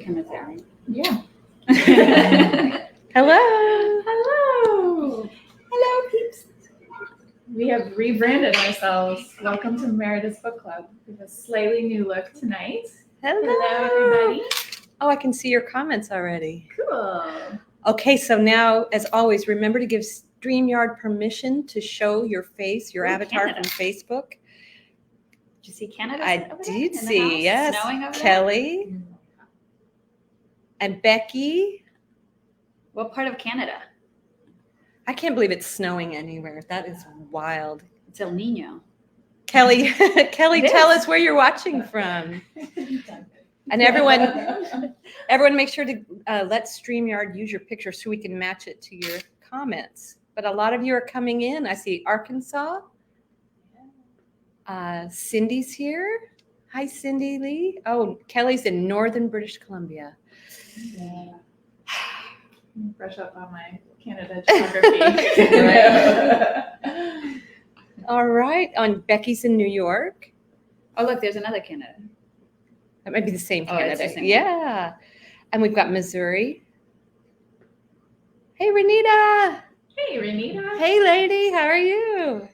camera's there, right? Yeah. Hello. Hello. Hello, peeps. We have rebranded ourselves. Welcome to Meredith's Book Club. We have a slightly new look tonight. Hello, everybody. Oh, I can see your comments already. Cool. Okay, so now, as always, remember to give StreamYard permission to show your face, your avatar Canada. from Facebook. Did you see Canada? I over there did in the see, house? yes. Snowing over there? Kelly and Becky. What part of Canada? I can't believe it's snowing anywhere. That is wild. It's El Nino. Kelly, Kelly, It tell is. us where you're watching from. And everyone make sure to let StreamYard use your picture so we can match it to your comments. But a lot of you are coming in. I see Arkansas. Cindy's here. Hi, Cindy Lee. Oh, Kelly's in Northern British Columbia. Yeah. Brush up on my Canada geography. All right. And Becky's in New York. Oh, look, there's another Canada. That might be the same Oh, it's Canada. the same one. Yeah. And we've got Missouri. Hey, Renita. Hey, Renita. Hey, lady. How are you?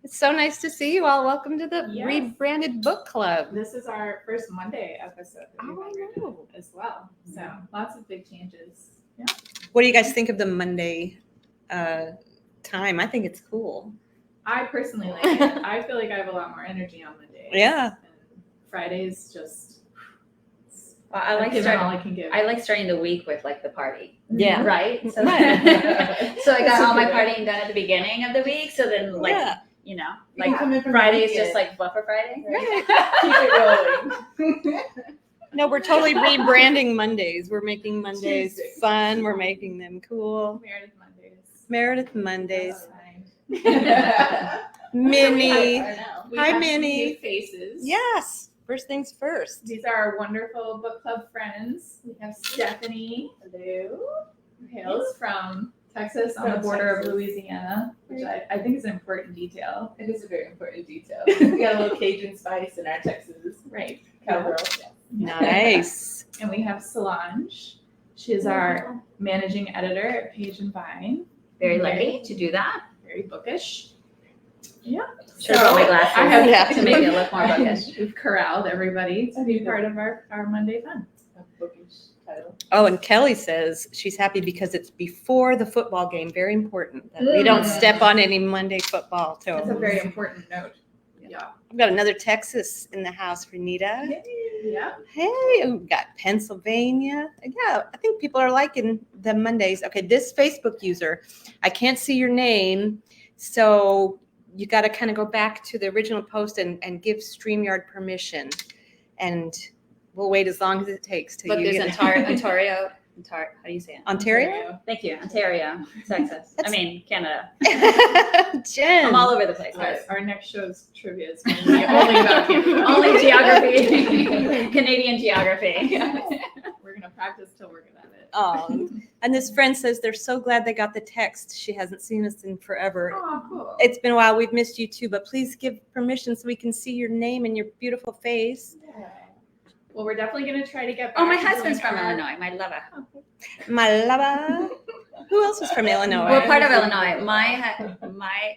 It's so nice to see you all. Welcome to the Yes. rebranded book club. This is our first Monday episode that Oh, we've I ever know. done as well. So lots of big changes. Yeah. What do you guys think of the Monday time? I think it's cool. I personally like it. I feel like I have a lot more energy on Mondays. Yeah. And Fridays just Well, I like giving all starting. I can give. I like starting the week with like the party. Yeah. Right. So, Right. so I got all my Super. partying done at the beginning of the week. So then, like, Yeah. you know, You can like come in from the Friday's weekend. just like Buffer Friday. Right. Keep it rolling. No, we're totally rebranding Mondays. We're making Mondays Tuesdays. fun. We're making them cool. Meredith Mondays. Meredith Mondays. That's Minnie. We Hi, have Minnie. new faces. Yes. First things first. These are our wonderful book club friends. We have Stephanie. Hello. Who hails from Texas on the From border Texas. of Louisiana, which I think is an important detail. It is a very important detail. We got a little Cajun spice in our Texas Right. cowgirl. Nice. And we have Solange. She is our managing editor at Page and Vine. Very lucky to do that. Very bookish. Should have brought my glasses I have- Yeah. to make it look more bookish. We've corralled everybody to be part of our Monday fun. A bookish title. Oh, and Kelly says she's happy because it's before the football game. Very important that we don't step on any Monday football That's a toes. very important note. Yeah. We've got another Texas in the house, Renita. Yeah. Hey, we've got Pennsylvania. Yeah, I think people are liking the Mondays. Okay, this Facebook user, I can't see your name, so you got to kind of go back to the original post and give StreamYard permission. And we'll wait as long as it takes till Look, you there's get Ontario. How do you say it? Ontario? Thank you, Ontario, Texas. I mean, Canada. Jen. I'm all over the place, Our, guys. our next show's trivia is going to be only about Canada. Only geography, Canadian geography. We're going to practice till we're good at it. Oh, and this friend says they're so glad they got the text. She hasn't seen us in forever. Oh, cool. It's been a while. We've missed you too, but please give permission so we can see your name and your beautiful face. Yeah. Well, we're definitely going to try to get back Oh, my to husband's doing from our- Illinois. My lover. My lover. Who else is from Illinois? We're part of Illinois. My.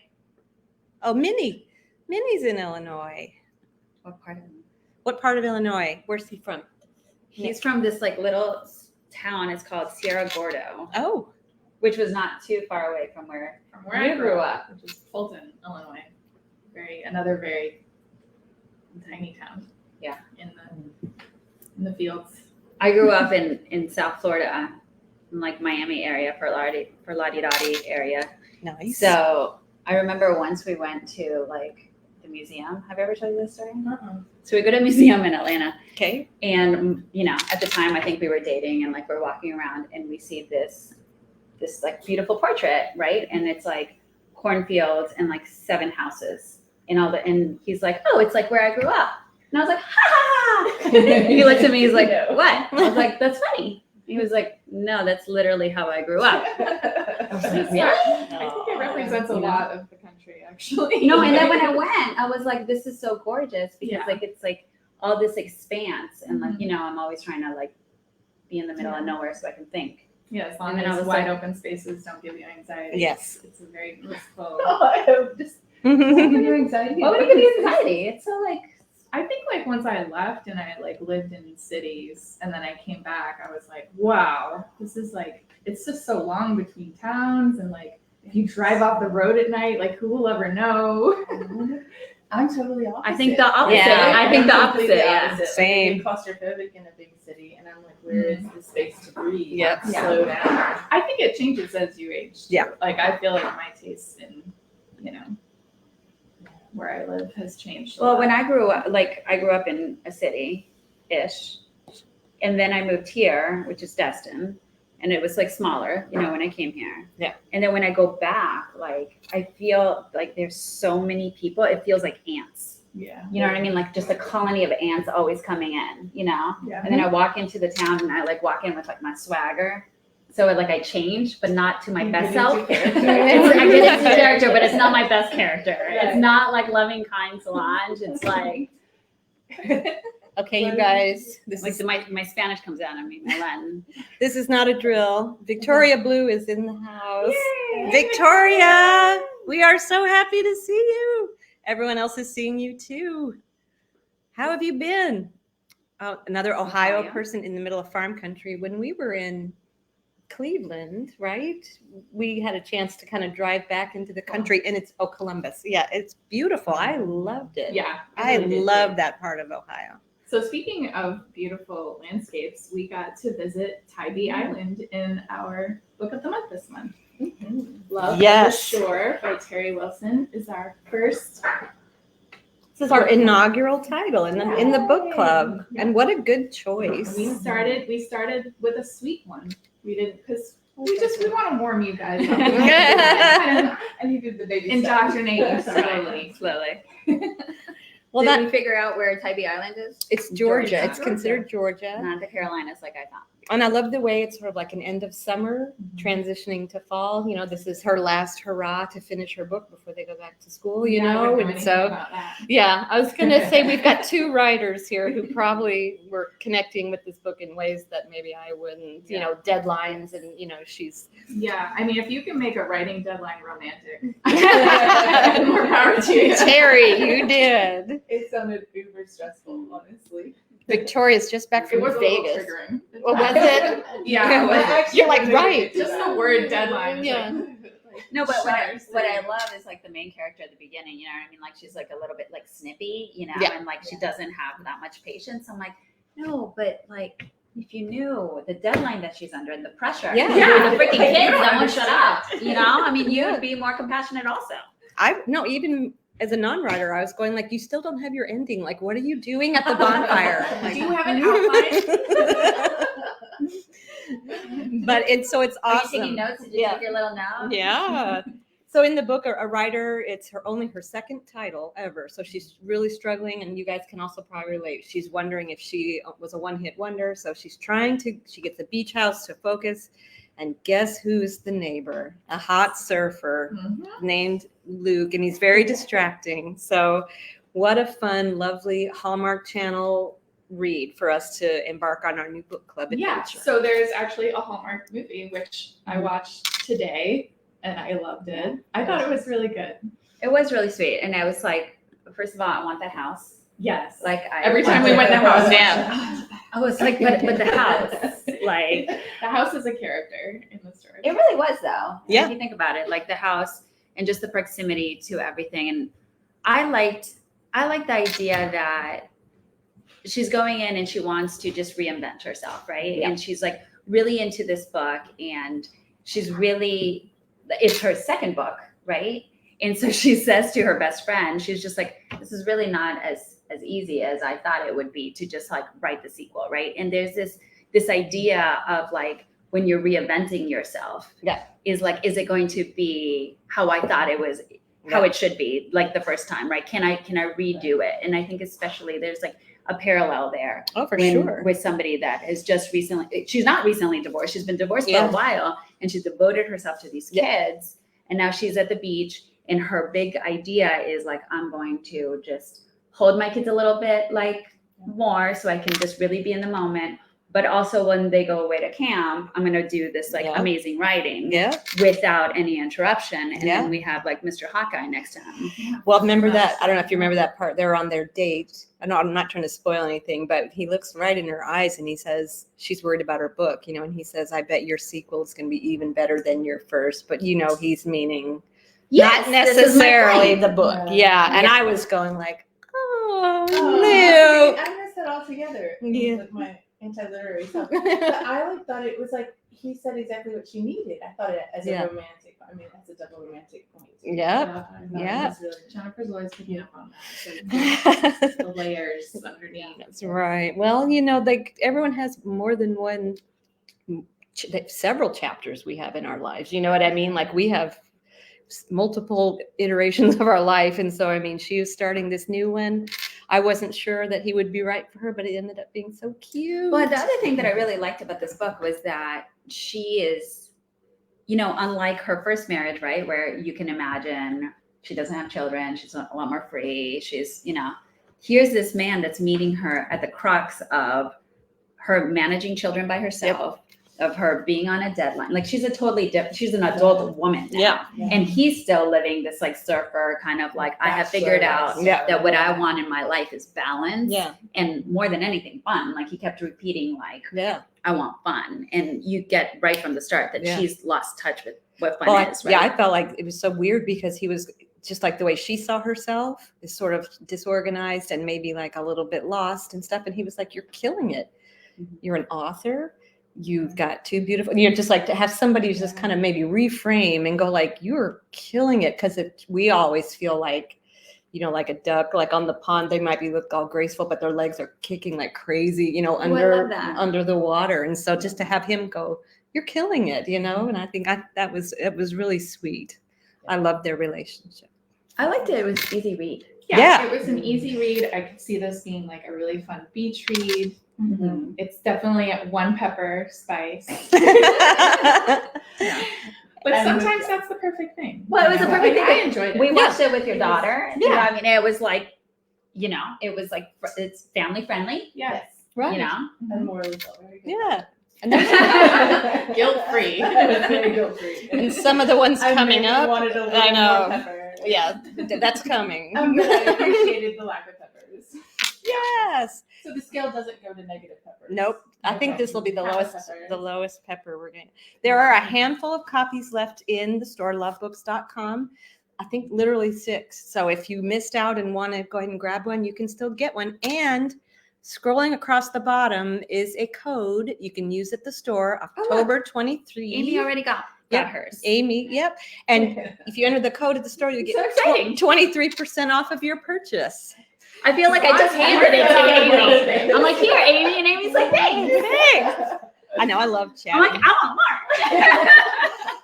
Oh, Minnie. Minnie's in Illinois. What part of? What part of Illinois? Where's he from? He's from this like little town. It's called Sierra Gordo, Oh, which was not too far away from where. From where I You grew grew up, which is Fulton, Illinois. Another very tiny town. Yeah. In the fields. I grew up in South Florida, in like Miami area, for Lottie area. nice. So I remember once we went to like the museum. Have I ever told you this story? So we go to a museum in Atlanta, Okay. and you know, at the time I think we were dating, and like we're walking around and we see this like beautiful portrait, right? And it's like cornfields and like 7 houses and he's like, oh, it's like where I grew up. And I was like, ha ha ha. He looked at me, he's like, what? I was like, that's funny. He was like, no, that's literally how I grew up. I was like, yeah. I think it represents a lot of the country, actually. No, and then when I went, I was like, this is so gorgeous because Yeah. like it's like all this expanse and like, you know, I'm always trying to like be in the middle of nowhere so I can think. Yeah, as long And then I as was wide like- open spaces don't give you anxiety. Yes. It's a very blissful. Just anxiety. Why would it give you anxiety? It's so like, I think like once I left and I like lived in cities and then I came back, I was like, wow, this is like, it's just so long between towns and like if you drive off the road at night, like who will ever know? I'm totally opposite. I think the opposite. Yeah. I think the I'm opposite. completely Yeah. opposite. Same. Like, I get claustrophobic in a big city, and I'm like, where is the space to breathe? Yep. Slow down. I think it changes as you age. too. Yeah. Like I feel like my taste in, where I live has changed. a Well, lot. when I grew up in a city-ish, and then I moved here, which is Destin, and it was like smaller, when I came here. Yeah. And then when I go back, like I feel like there's so many people. It feels like ants. Yeah. You know what I mean? Like just a colony of ants always coming in. Yeah. And then I walk into the town, and I like walk in with like my swagger. So like I change, but not to my You best get into self. character. I get into character, but it's not my best character. Right. It's not like loving kind Solange. It's like Okay, you guys, this like is my Spanish comes out of me, my Latin. this is not a drill. Victoria Blue is in the house. Victoria, we are so happy to see you. Everyone else is seeing you too. How have you been? Oh, another Ohio Ohio. person in the middle of farm country. When we were in Cleveland, right? We had a chance to kind of drive back into the country, and it's Columbus. Yeah, it's beautiful. I loved it. Yeah. I really did love too. that part of Ohio. So speaking of beautiful landscapes, we got to visit Tybee Island in our book of the month this month. Love Yes. of the Shore by Teri Wilson is our first. This is our inaugural title in the book club, Yeah. and what a good choice. We started with a sweet one. We didn't because we want to warm you guys up. Yeah. And you did the baby Indoctrinate you step. slowly. Well, Did that we figure out where Tybee Island is? it's Georgia. Georgia. It's considered Georgia, Not the Carolinas, like I thought. and I love the way it's sort of like an end of summer, transitioning to fall. This is her last hurrah to finish her book before they go back to school. Yeah, I wouldn't know And anything so. about that. Yeah, I was gonna say we've got two writers here who probably were connecting with this book in ways that maybe I wouldn't. Deadlines, and she's. Yeah, I mean, if you can make a writing deadline romantic, More power to you. Terry, you did. It sounded uber stressful, honestly. Victoria's just back it from was a little Vegas. triggering. Oh, was it? Yeah, it was. You're like, right. Just the word deadline. is Yeah. No, but what I Shutters. love is like the main character at the beginning, you know what I mean? Like she's like a little bit like snippy, Yeah. and like she doesn't have that much patience. I'm like, no, but like if you knew the deadline that she's under and the pressure, Yeah. the freaking Like, you kids don't that won't shut up, understand. I mean, you Yeah. would be more compassionate also. Even as a non-writer, I was going like, you still don't have your ending. Like, what are you doing at the bonfire? Like, Do you have an outline? So it's Are awesome. you taking notes? Did you Yeah. take your little note? Yeah. So in the book, a writer, it's only her second title ever. So she's really struggling, and you guys can also probably relate. She's wondering if she was a one-hit wonder. So she gets a beach house to focus. And guess who's the neighbor? A hot surfer named Luke, and he's very distracting. So what a fun, lovely Hallmark Channel read for us to embark on our new book club Yeah, adventure. so there's actually a Hallmark movie which I watched today and I loved it. I thought it was really good. It was really sweet, and I was like, first of all, I want that house. Yes. Like Every time we went in the house, damn. I was like, but the house, like. The house is a character in the story. It really was though. Yeah. If you think about it, like the house and just the proximity to everything. And I liked the idea that she's going in and she wants to just reinvent herself, right? Yeah. And she's like really into this book, and it's her second book, right? And so she says to her best friend, she's just like, this is really not as easy as I thought it would be to just like write the sequel, right? And there's this idea of like, when you're reinventing yourself, is it going to be how I thought it was, how it should be, like the first time, right? Can I redo it? And I think especially there's like a parallel there. Oh, for when- sure. With somebody that is just recently, she's not recently divorced, she's been divorced for Yeah. a while, and she's devoted herself to these kids, and now she's at the beach, and her big idea is like, I'm going to just hold my kids a little bit like more so I can just really be in the moment, but also when they go away to camp, I'm going to do this like Yeah. amazing writing Yeah. without any interruption. And Yeah. then we have like Mr. Hawkeye next to him. Well, remember that? I don't know if you remember that part. They're on their date. I know I'm not trying to spoil anything, but he looks right in her eyes and he says, she's worried about her book, you know, and he says, I bet your sequel is going to be even better than your first. But, you know, he's meaning Yes, not this is my necessarily point. the book. Yeah. Yeah. And Yeah. I was going like, oh, I no. missed that altogether Yeah. with my anti-literary stuff. But I like thought it was like he said exactly what she needed. I thought it as Yeah. a romantic. I mean, that's a double romantic point. Yep. I thought Yeah. it was really, Jennifer's always picking up on that. So the layers underneath. That's right. Well, you know, like everyone has more than one, several chapters we have in our lives. You know what I mean? Like we have multiple iterations of our life. And so, I mean, she was starting this new one. I wasn't sure that he would be right for her, but it ended up being so cute. Well, the other thing that I really liked about this book was that she is, you know, unlike her first marriage, right? Where you can imagine she doesn't have children. She's a lot more free. She's, you know, here's this man that's meeting her at the crux of her managing children by herself, of her being on a deadline. Like she's a totally she's an adult woman now. Yeah. And he's still living this like surfer kind of like, I have figured out Yeah. that what I want in my life is balance. Yeah. And more than anything, fun. Like he kept repeating like, Yeah. I want fun. And you get right from the start that Yeah. she's lost touch with what fun Well, is, right? yeah, I felt like it was so weird because he was just like the way she saw herself is sort of disorganized and maybe like a little bit lost and stuff. And he was like, you're killing it. Mhm. You're an author. You've got two beautiful, you're just like to have somebody just kind of maybe reframe and go like, you're killing it. Cause we always feel like, you know, like a duck, like on the pond, they might be look all graceful, but their legs are kicking like crazy, you know, I love that. under the water. And so just to have him go, you're killing it, you know? And I think it was really sweet. I love their relationship. I liked it. It was easy read. Yeah. It was an easy read. I could see this being like a really fun beach read. Mm-hmm. It's definitely one pepper spice. Yeah. But And sometimes that's the perfect thing. Well, it was you a know? perfect Like, thing. I enjoyed it. We watched it with your daughter. You know, Yeah. I mean, it was like, you know, it was like, it's family friendly, Yes. Right. you know? And morally felt very good. Yeah. And, there's- Guilt-free. It was very guilt-free. and some of the ones I coming maybe up, wanted a little I know. more pepper. yeah, that's coming. But I appreciated the lack of peppers. Yes. So the scale doesn't go to negative peppers. Nope. I think Okay. this will be the Half lowest, pepper. the lowest pepper we're getting. There are a handful of copies left in the store, lovebooks.com. I think literally 6. So if you missed out and want to go ahead and grab one, you can still get one. And scrolling across the bottom is a code you can use at the store, look. October 23. Amy already got Yep. hers. Amy, yep. And if you enter the code at the store, you get So exciting. 23% off of your purchase. I feel like I just handed it to Amy. I'm like, here, Amy. And Amy's like, thanks. Thanks. I know, I love chatting. I'm like, I want more.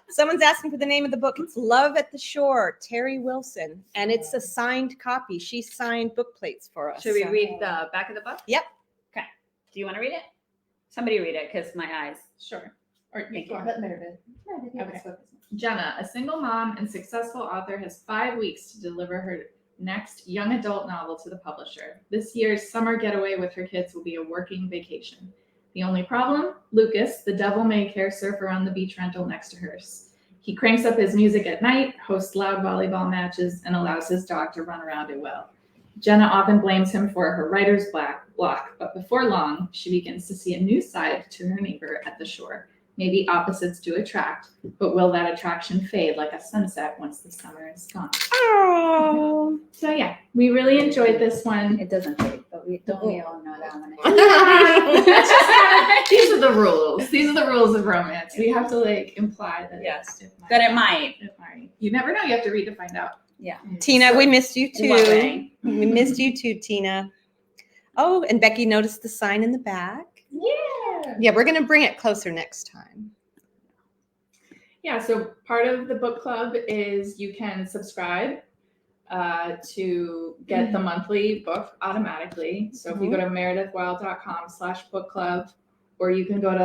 Someone's asking for the name of the book. It's Love at the Shore, Teri Wilson. And it's a signed copy. She signed book plates for us. Should we So- read the back of the book? Yep. Okay. Do you want to read it? Somebody read it because my eyes. Sure. Or Thank go you. ahead. But Meredith. Meredith, yeah, Okay. let's focus. Jenna, a single mom and successful author, has 5 weeks to deliver her next young adult novel to the publisher. This year's summer getaway with her kids will be a working vacation. The only problem? Lucas, the devil-may-care surfer on the beach rental next to hers. He cranks up his music at night, hosts loud volleyball matches, and allows his dog to run around it well. Jenna often blames him for her writer's block, but before long, she begins to see a new side to her neighbor at the shore. Maybe opposites do attract, but will that attraction fade like a sunset once the summer is gone? Oh. So yeah, we really enjoyed this one. It doesn't fade, but we all know that one. That's just kind of, these are the rules. These are the rules of romance. We have to like imply that Yes. it might. That it might. It might. You never know. You have to read to find out. Yeah. Tina, we missed you In what too. way? We missed you too, Tina. Oh, and Becky noticed the sign in the back. Yeah. Yeah, we're going to bring it closer next time. Yeah, so part of the book club is you can subscribe to get the monthly book automatically. So if you go to meredithwild.com/book club, or you can go to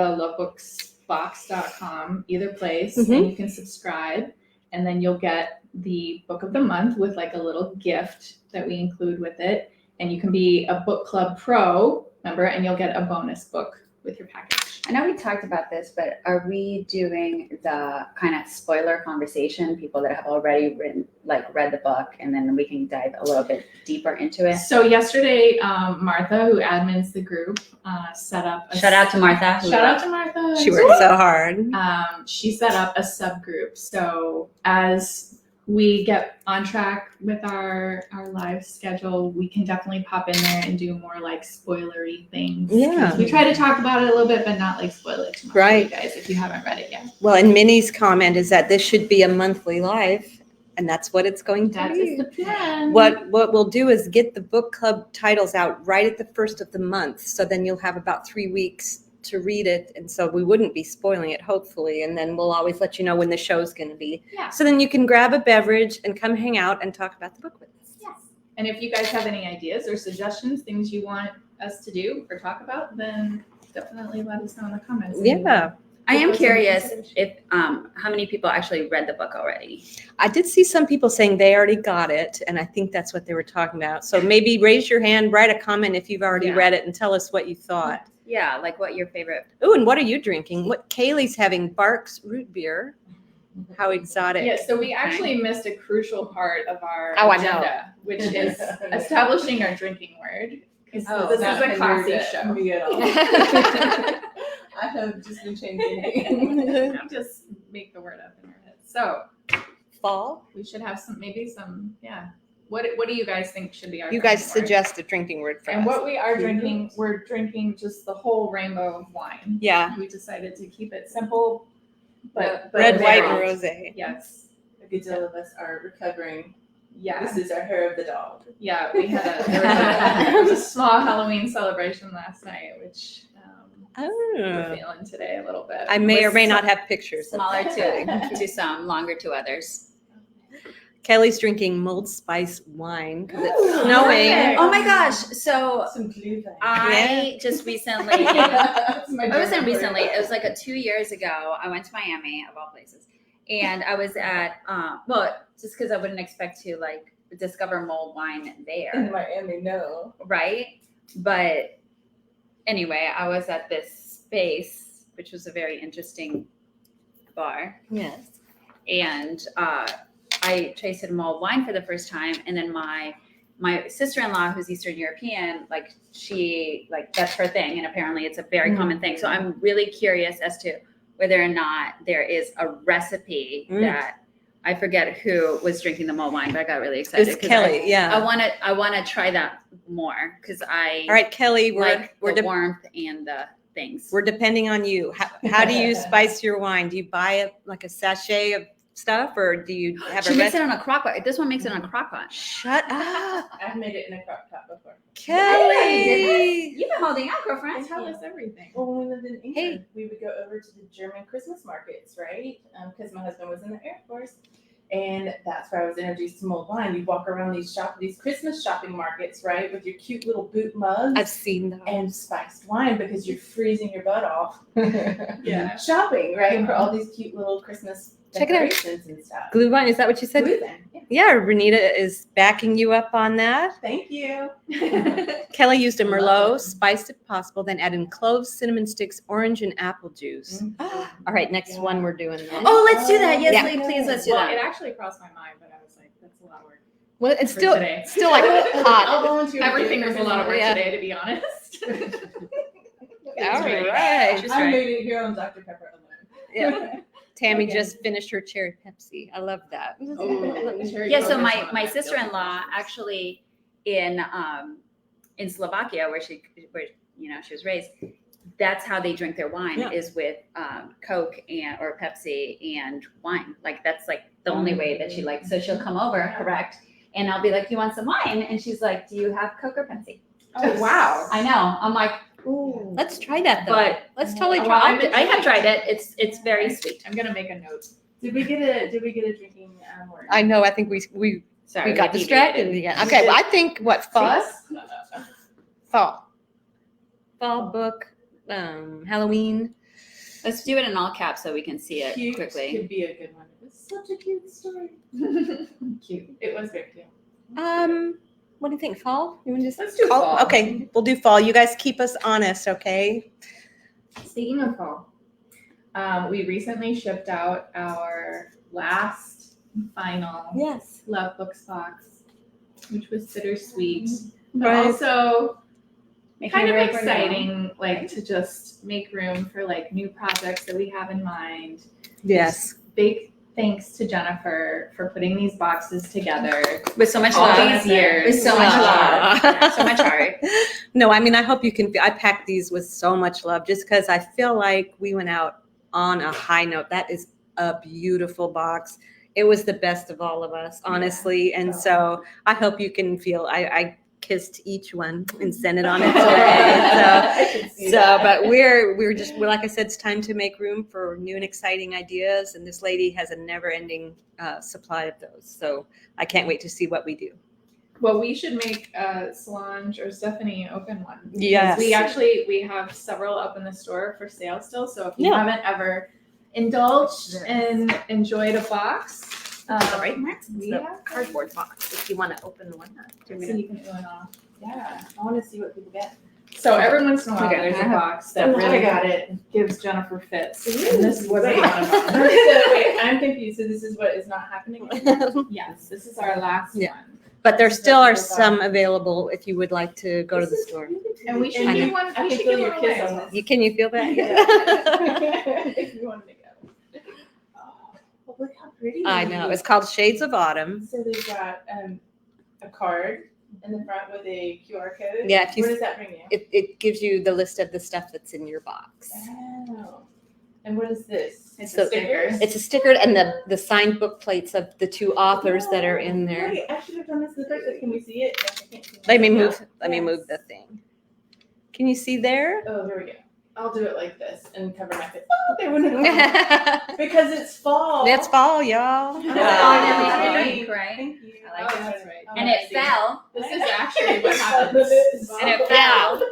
lovebooksbox.com, either place, and you can subscribe, and then you'll get the book of the month with like a little gift that we include with it. And you can be a book club pro member, and you'll get a bonus book with your package. I know we talked about this, but are we doing the kind of spoiler conversation? People that have already read the book, and then we can dive a little bit deeper into it. So yesterday, Martha, who admins the group, set up. Shout out to Martha. Shout out to Martha. She worked so hard. She set up a subgroup. So as we get on track with our live schedule, we can definitely pop in there and do more like spoilery things. Yeah. We try to talk about it a little bit, but not like spoil it too much Right. for you guys if you haven't read it yet. Well, and Minnie's comment is that this should be a monthly live, and that's what it's going to That be. is the plan. What we'll do is get the book club titles out right at the first of the month, so then you'll have about 3 weeks to read it, and so we wouldn't be spoiling it, hopefully, and then we'll always let you know when the show's going to be. Yeah. So then you can grab a beverage and come hang out and talk about the book with us. Yes. And if you guys have any ideas or suggestions, things you want us to do or talk about, then definitely let us know in the comments. Yeah. I am What's curious in if how many people actually read the book already. I did see some people saying they already got it, and I think that's what they were talking about. So maybe raise your hand, write a comment if you've already Yeah. read it, and tell us what you thought. Yeah, like what your favorite. Ooh, and what are you drinking? What Kaylee's having Barks root beer. How exotic. Yeah, so we actually missed a crucial part of our Oh, I know. agenda, which is establishing our drinking word. Because Oh, this Not is a classy hindered show. me at all. I have just been changing. Don't just make the word up in your head. So Fall? we should have some, yeah. What do you guys think should be our You guys drinking word? suggest a drinking word for And us. what we are drinking, we're drinking just the whole rainbow of wine. Yeah. We decided to keep it simple, but Red, white, and varied. rosé. Yes. A good deal of us are recovering. Yeah. This is our hair of the dog. Yeah, we had there was a small Halloween celebration last night, which we're Oh. feeling today a little bit. I may or With may not some- have pictures. of Smaller that. to some, longer to others. Kelly's drinking mulled spice wine because it's Ooh, snowing. perfect. Oh my gosh! So Some glühwein. I just recently. That's my It wasn't German recently. word. It was like 2 years ago. I went to Miami, of all places, and I was at just because I wouldn't expect to like discover mulled wine In there, Miami, no. right? But anyway, I was at this space, which was a very interesting bar, Yes. and I tasted mulled wine for the first time, and then my sister-in-law, who's Eastern European, like she that's her thing, and apparently it's a very common thing. So I'm really curious as to whether or not there is a recipe that I forget who was drinking the mulled wine, but I got really excited. It's 'cause Kelly, yeah. I want to try that more because I All right, Kelly, like we're the warmth and the things. we're depending on you. How do you spice your wine? Do you buy like a sachet of stuff, or do you have She a makes it recipe? on a crock pot. This one makes it on a crock pot. Shut up, I've made it in a crock pot before. Kelly. You've been holding out, girlfriend. Tell us everything. Well, when we lived in England, Hey. we would go over to the German Christmas markets, right? Because my husband was in the Air Force. And that's where I was introduced to mulled wine. You walk around these Christmas shopping markets, right, with your cute little boot mugs I've seen those. and spiced wine because you're freezing your butt off. Yeah. Shopping, right, for all these cute little Christmas Check it out. decorations and stuff. Glue wine, is that what you said? Glühwein, yeah. Yeah, Renita is backing you up on that. Thank you. Kelly used a Love Merlot, it. spiced if possible, then added cloves, cinnamon sticks, orange, and apple juice. All right, next one we're doing this. Oh, let's do that. Yes, Yeah. please, let's do Well, that. it actually crossed my mind, but I was like, that's a lot of work. Well, it's for still today. still like hot. I'll volunteer. to do Everything it was for a lot of work Yeah. today, to be honest. All right. right. She's I right. made it here on Dr. Pepper alone. Yeah. Tammy Okay. just finished her cherry Pepsi. I love that. Yeah, so my sister-in-law actually in Slovakia where she was raised, that's how they drink their wine Yeah. is with Coke or Pepsi and wine. Like that's like the only way that she likes. So she'll come over, correct, and I'll be like, "You want some wine?" And she's like, "Do you have Coke or Pepsi?" Oh, wow. I know. I'm like, ooh. Let's try that though. But Let's totally Well, try. I'm- I have tried it. It's very sweet. I'm gonna make a note. Did we get a drinking word? I know. I think we Sorry, got we distracted deviated. again. Okay, well, I think what fall Us? fall book, Halloween. Let's do it in all caps so we can see it Cute quickly. could be a good one. It was such a cute story. Cute. It was very cute. What do you think? Fall? You want to just Let's do call? fall. Okay, we'll do fall. You guys keep us honest, okay? Speaking of fall, we recently shipped out our last and final Yes. Love Books box, which was bittersweet, but Right. also Making kind of room for now. exciting, like to just make room for like new projects that we have in mind. Yes. Big thanks to Jennifer for putting these boxes together With so much all love. these years. With so much love. Yeah, so much heart. No, I mean, I hope you can. I packed these with so much love just because I feel like we went out on a high note. That is a beautiful box. It was the best of all of us, honestly. And so I hope you can feel, I kissed each one and sent it on its way. I can see that. But we're just, like I said, it's time to make room for new and exciting ideas. And this lady has a never ending supply of those. So I can't wait to see what we do. Well, we should make Solange or Stephanie open one. Because Yes. we have several up in the store for sale still. So if you Yeah. haven't ever indulged Yes. and enjoyed a box, Right, Max? we The have cardboard box, if you want to open one up. so you can open off. Yeah, I want to see what people get. So every once in a while, Okay, there's I a have- box that I really got it. gives Jennifer fits, Ooh, and this wasn't wait. one of them. So wait, I'm confused. So this is what is not happening anymore? Yes, this is our last Yeah. one. But there still are some available if you would like to go to the This is store. really pretty. And we should I do know. one. I We can should feel give your one kiss away. on this. Can you feel that? If you wanted to go. Oh, look how pretty. I know. It's called Shades of Autumn. So they've got a card in the front with a QR code. Yeah, if you- Where does that bring you? It gives you the list of the stuff that's in your box. Oh. And what is this? It's So a sticker. It's a sticker and the signed book plates of the two authors that are in there. Wait, I should have done this in the first place. Can we see it? Yes, I can't see Let me myself. move. Let me move the thing. Can you see there? Oh, here we go. I'll do it like this and cover my face. Oh, they wouldn't have because it's fall. That's fall, y'all. Oh, Yeah. pretty. Pink, right? Thank you. I like Oh, it. that's right. And it fell. This is actually what happens. And it fell.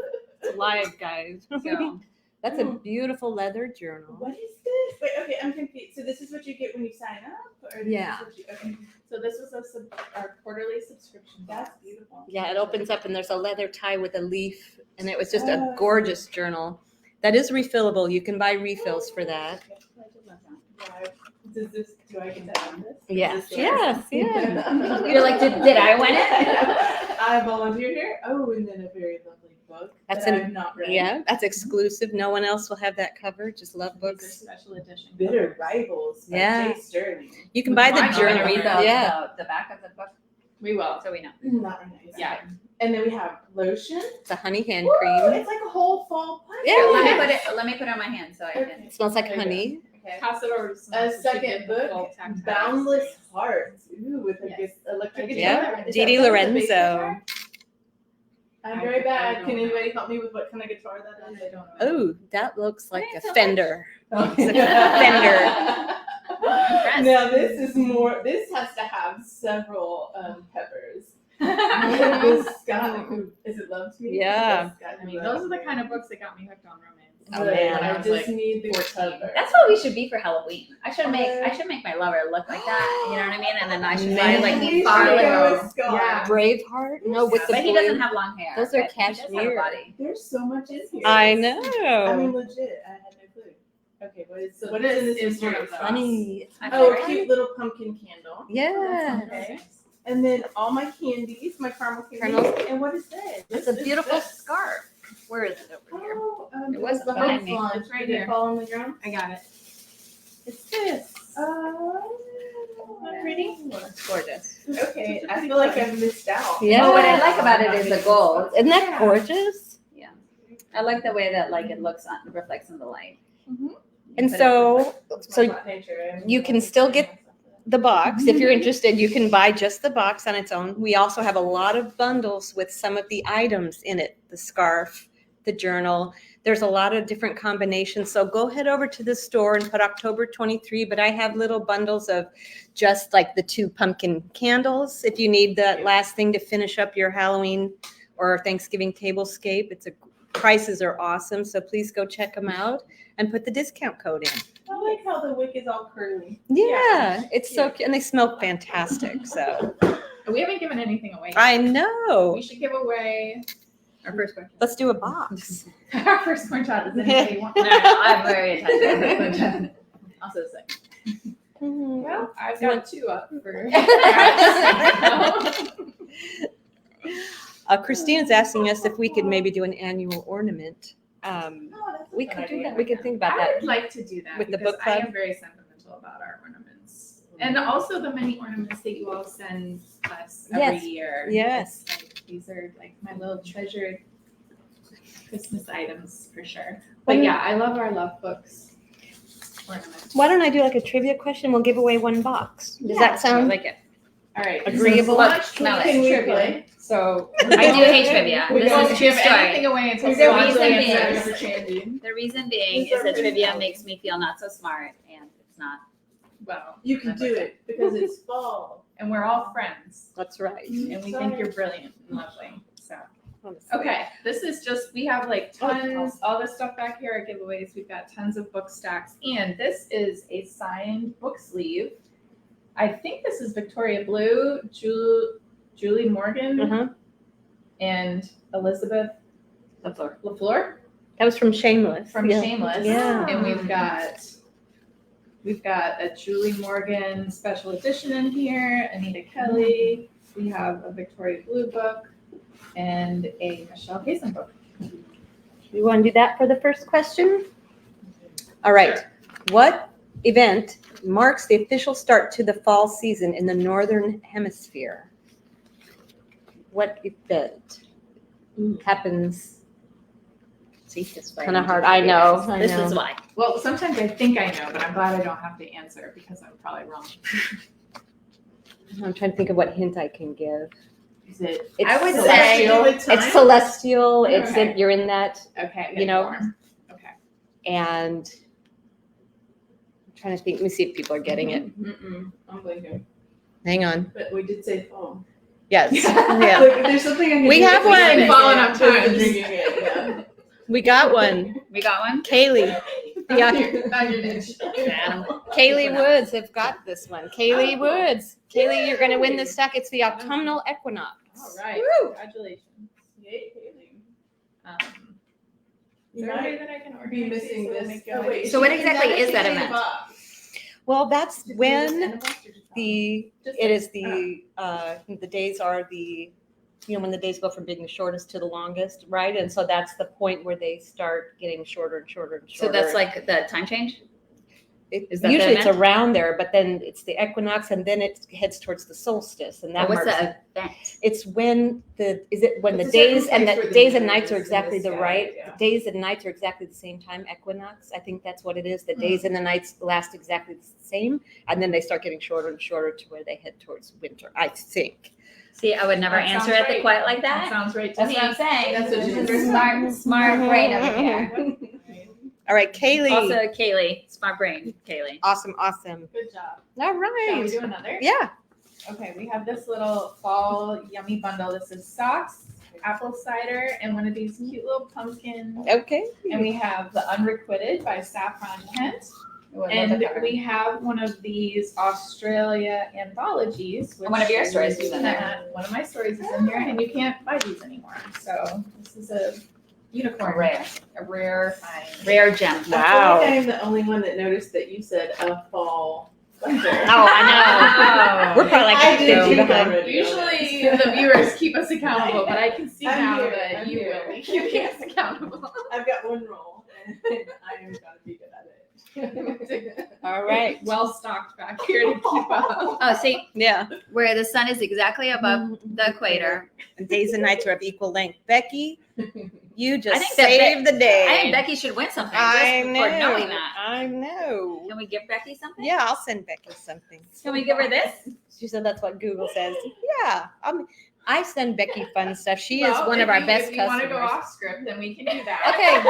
It's live, guys. So That's a beautiful leather journal. What is this? Wait, okay, I'm confused. So this is what you get when you sign up, or this Yeah. is what you, okay, So this was our quarterly subscription. that's beautiful. Yeah, it opens up and there's a leather tie with a leaf, and it was just a Oh. gorgeous journal. That is refillable. You can buy refills for that. Does this? Do I get that on this? Yes, Is this yes, yours? yeah. you're like, did I win it? I volunteered here. Oh, and then a very lovely book That's that an- I've not read. Yeah, that's exclusive. No one else will have that cover. Just Love These are Books. special edition. Bitter Rivals by Yeah. Jay Sterling. You can buy the Wine, Are you gonna journal. read the, Yeah, the back of the book We will. so we know? Not very nice. Yeah. And then we have lotion. it's a honey hand Woo, cream. it's like a whole fall plant. Yeah. Let me put it on my hand so I can. It smells like There you go. honey. Okay. Pass it over to someone A so she second can book, full tactile Boundless experience. Hearts. Ooh, with a Yes. good electric Yeah. guitar. Is Didi that the Lorenzo. bass guitar? I'm I- very I bad. don't Can know. anybody help me with what kind of guitar that I is? don't know. Oh, that looks like It's a a Fender. Okay. It's a Fender. Impressed. Now this is more. This has to have several peppers. This is it Love to Me? Yeah. This got I me mean, Love those are the to kind Me. of books that got me hooked on romance. Oh, But man. When I I was just like need the 14. cover. That's what we should be for Halloween. I should make my lover look like that. You know what I mean? And then I should buy like Maybe these we should go barley. with Scar. Yeah. Braveheart? No, with the But he blue. doesn't have long hair. Those are but he does have a cashmere. body. There's so much in here. I I know. mean, legit. I had no clue. Okay, what is So what is in this this is one mystery of those. sauce? Honey. My Oh, a favorite. cute little pumpkin candle. Yeah. Okay. And then all my candies, my caramel candies. Caramel. And what is this? It's a This is beautiful this. scarf. Where is it over here? Oh, It was the behind hope me. launch. It's right Did it here. fall on the ground? I got it. It's this. Oh, Not pretty? It's gorgeous. Okay, I feel like I've missed out. Yeah. Oh, what I like about it is the gold. Isn't that gorgeous? I like the way that like it looks on reflects in the light. And Put it so, so Hot nature. you can still get the box. If you're interested, you can buy just the box on its own. We also have a lot of bundles with some of the items in it, the scarf, the journal. There's a lot of different combinations. So go head over to the store and put October 23, but I have little bundles of just like the 2 pumpkin candles. If you need that last thing to finish up your Halloween or Thanksgiving tablescape, prices are awesome. So please go check them out and put the discount code in. I like how the wick is all curly. Yeah, it's so cute, and they smell fantastic. So We haven't given anything away. I know. We should give away Our first question. Let's do a box. Our first corn chop. Does anybody want? No, I'm very attentive. Also the second. Mhm. Well, I've got two up for. Christina's asking us if we could maybe do an annual ornament. Oh, that's a We good could do idea. that. We could think about I that. would like to do that With the because book I club? am very sentimental about our ornaments, and also the many ornaments that you all send us every Yes. year. Yes. It's like, these are like my little treasured Christmas items for sure. When- But yeah, I love our love books ornaments. Why don't I do like a trivia question? We'll give away one box. Does Yeah, that I sound like it. All right, Agreeable? So launch Smell it. can we Trivia. play? So I do hate trivia. We This won't is a true give story. anything away until Is there Swan's reason answers being? for Chandy. The reason being These is are that pretty trivia cool. makes me feel not so smart, and it's not. Well, You can that's do okay. it because it's fall. And we're all friends, That's right. and we Sorry. think you're brilliant and lovely. So. Honestly. Okay, this is just, we have like tons, all this stuff back here are giveaways. We've got tons of book stacks. And this is a signed book sleeve. I think this is Victoria Blue, Julie Morgan, Uh-huh. and Elizabeth LaFleur That was from Shameless. from Yeah. Shameless. Yeah. And we've got a Julie Morgan special edition in here, Anita Kelly. We have a Victoria Blue book and a Michelle Hazen book. You want to do that for the first question? All right. Sure. What event marks the official start to the fall season in the Northern Hemisphere? What event happens? See, this Kind of hard. I know. This is why. Well, sometimes I think I know, but I'm glad I don't have to answer because I'm probably wrong. I'm trying to think of what hint I can give. Is it? It's I would celestial. say It's celestial. It's Okay. you're in that, Okay. You know, warm. Okay. and I'm trying to think. Let me see if people are getting it. Mm-mm. I'm blinking. Hang on. But we did say fall. Yes. Yeah. Like, if there's something I can We do have to one. make it, Fallen on it's the times. drinking it, yeah. We got one. We got one. Kaylee. Found your niche. Adam. Kaylee Woods have got this one. Kaylee Woods. Kaylee, you're going to win this stack. It's the autumnal equinox. All right. Woo! Congratulations. Yay, Haley. Is You there a way might that I can be organize missing these so this. we'll make Oh, it- wait, So what she- exactly that is that in the event? box. Well, that's Did you when put this in the box or just it is the days are when the days go from being the shortest to the longest, right? And so that's the point where they start getting shorter and shorter and So shorter. that's like the time change. is that the Usually it's event? around there, but then it's the equinox, and then it heads towards the solstice, and that What's marks. the event? It's when when It's the a certain days and place the where the days and moon nights is are in the exactly the sky, right. yeah. The days and nights are exactly the same time. Equinox. I think that's what it is. The days and the nights last exactly the same, and then they start getting shorter and shorter to where they head towards winter. I think. See, I would never That answer sounds it right. quite like that. Sounds right to That's me. what I'm saying. That's what This you is do. smart brain over here. All right, Kaylee. Also, Kaylee, smart brain, Kaylee. Awesome. Good job. All Shall we right. do another? Yeah. Okay, we have this little fall yummy bundle. This is socks, apple cider, and one of these cute little pumpkins. Okay. And we have the Unrequited by Saffron Kent. And we have one of these Australia anthologies. Which One of your stories is in there. One of my stories is in here, and you can't buy these anymore. So this is a unicorn. Rare. A rare find. Rare gem. I feel Wow. like I am the only one that noticed that you said a fall thunder. Oh, I know. We're probably like I did go too behind. already. Usually the viewers keep us accountable, but I can see I'm now here, that I'm you here. will be keeping us accountable. I've got one roll, and I am gonna be good at it. All right. Well stocked back here to keep up. Oh, see, Yeah. where the sun is exactly above the equator. And days and nights are of equal length. Becky, you I just think that saved the day. I think Becky should win something I just know. for knowing that. I know. Can we give Becky something? Yeah, I'll send Becky something. Can we give her this? She said that's what Google says. Yeah. I send Becky fun stuff. She is Well, one of if our you- best If you want to go customers. off script, then we can do that. Okay.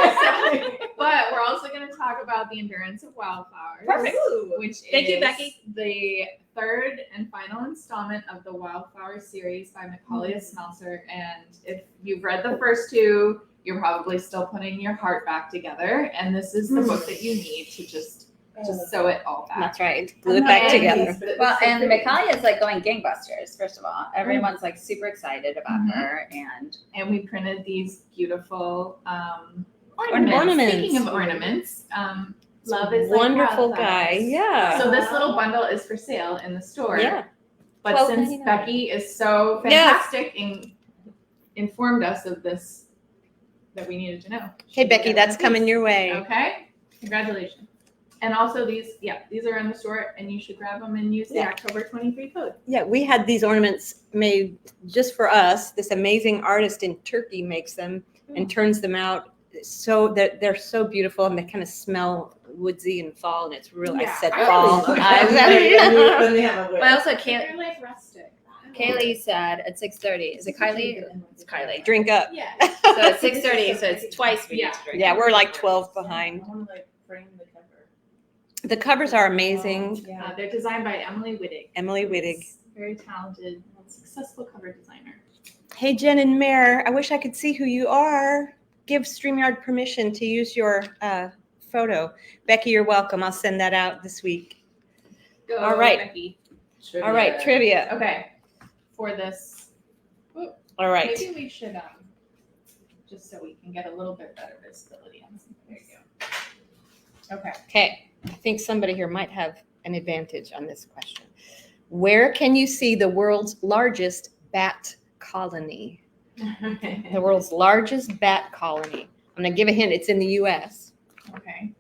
But we're also going to talk about the endurance of wildflowers. Perfect. Which Thank you, is Becky. the third and final installment of the Wildflower series by Macaulay Smeltzer. And if you've read the first two, you're probably still putting your heart back together. And this is the book that you need to just just sew it all back. That's right. Glue it back together. Well, and Micaiah is like going gangbusters. First of all, everyone's like super excited about her, and we printed these beautiful Ornaments. Speaking of ornaments, Love is wonderful like guy. Yeah. So this little bundle is for sale in the store. Yeah. But since $12.99. Becky is so fantastic and informed us of this that we needed to know. Hey, Becky, that's coming your way. Okay. Congratulations. And also these are in the store and you should grab them and use the October 23 code. Yeah, we had these ornaments made just for us. This amazing artist in Turkey makes them and turns them out so that they're so beautiful and they kind of smell woodsy and fall, and it's really, I said fall. But also, They're like rustic. Kaylee said at 6:30. Is it Kylie? It's Kylie. Drink up. Yeah. So at 6:30, so it's twice we need to drink. Yeah, we're like 12 behind. I want to like frame the cover. The covers are amazing. Yeah. They're designed by Emily Wittig. Emily Wittig. Very talented and successful cover designer. Hey, Jen and Mare, I wish I could see who you are. Give StreamYard permission to use your photo. Becky, you're welcome. I'll send that out this week. Go, All right. Becky. All right, trivia. Okay. For this, All right. maybe we should just so we can get a little bit better visibility on something. There you go. Okay. Okay. I think somebody here might have an advantage on this question. Where can you see the world's largest bat colony? The world's largest bat colony. I'm going to give a hint. It's in the U.S. Okay.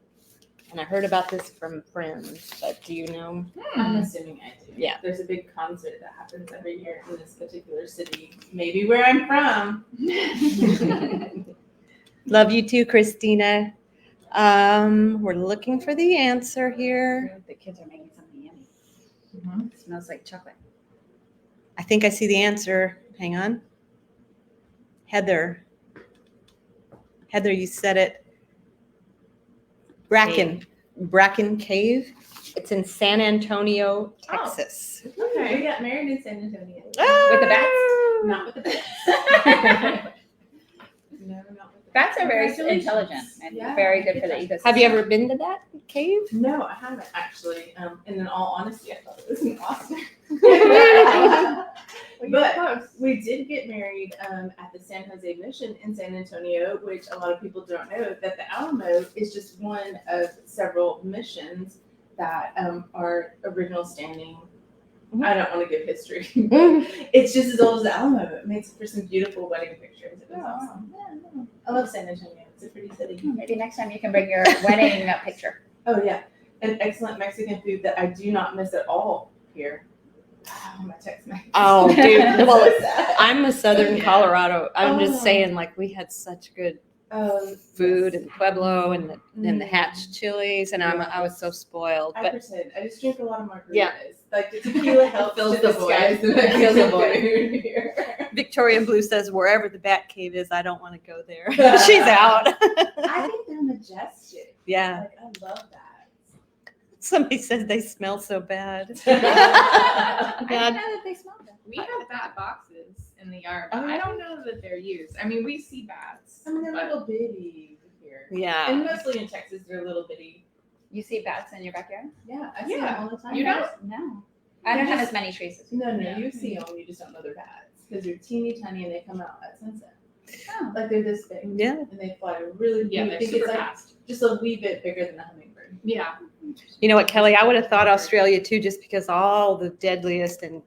And I heard about this from friends, but do you know? I'm assuming I do. Yeah. There's a big concert that happens every year in this particular city. Maybe where I'm from. Love you too, Christina. We're looking for the answer here. The kids are making something yummy. Mhm. It smells like chocolate. I think I see the answer. Hang on. Heather, you said it. Bracken Cave. It's in San Antonio, Texas. Okay. We got married in San Antonio. With the bats? Not with the bats. No, not with the Bats are very Congratulations. intelligent and Yeah. very good for the ecosystem. Have you ever been to that cave? No, I haven't actually. And in all honesty, I thought it was in Austin. But we did get married at the San Jose Mission in San Antonio, which a lot of people don't know that the Alamo is just one of several missions that are original standing. I don't want to give history. But it's just as old as the Alamo. It makes for some beautiful wedding pictures. It was awesome. Yeah, no. I love San Antonio. It's a pretty city. Maybe next time you can bring your wedding picture. Oh yeah, and excellent Mexican food that I do not miss at all here. Oh, my Tex-Mex. Oh, dude. So Well, sad. I'm a Southern Colorado. I'm Oh. just saying, like, we had such good food in Pueblo and the Hatch chilies, and I was so spoiled. I But pretend. I just drink a lot of margaritas. Yeah. Like the tequila helps Fills to the disguise void. the Fills the Mexican void. food here. Victoria Blue says, wherever the bat cave is, I don't want to go there. She's out. I think they're majestic. Yeah. Like I love that. Somebody says they smell so bad. I didn't know that they smell good. We have bat boxes in the yard. Oh, But I yeah? don't know that they're used. I mean, we see bats. I mean, they're but little bitty here. Yeah. And mostly in Texas, they're little bitty. You see bats in your backyard? Yeah, I see Yeah. them all the time. You don't? No. I don't have as many trees as you. No, Yeah. you see them, you just don't know they're bats because they're teeny tiny and they come out at sunset. Oh. Like they're this big. Yeah. And they fly really. Yeah, you they're think super it's like fast. just a wee bit bigger than a hummingbird. Yeah. You know what, Kelly? I would have thought Australia too, just because all the deadliest and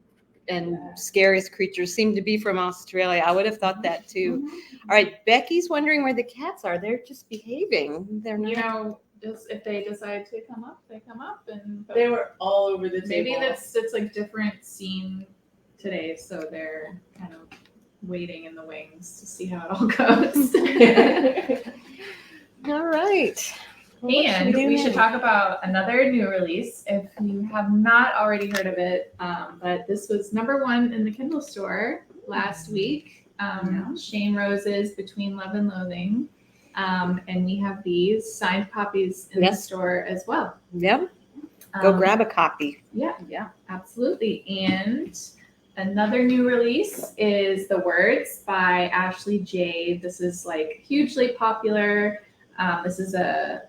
Yeah. scariest creatures seem to be from Australia. I would have thought that too. All right, Becky's wondering where the cats are. They're just behaving. They're not. You know, just if they decide to come up, they come up, and They were all over the table. maybe it's like different scene today, so they're kind of waiting in the wings to see how it all goes. All right. Well, what And do we should now? talk about another new release if you have not already heard of it. But this was #1 in the Kindle store last week. Shane Rose's Between Love and Loathing. And we have these signed copies in the Yes. store as well. Yep. Go Um, grab a copy. Yeah, absolutely. And another new release is The Words by Ashley Jade. This is like hugely popular This is a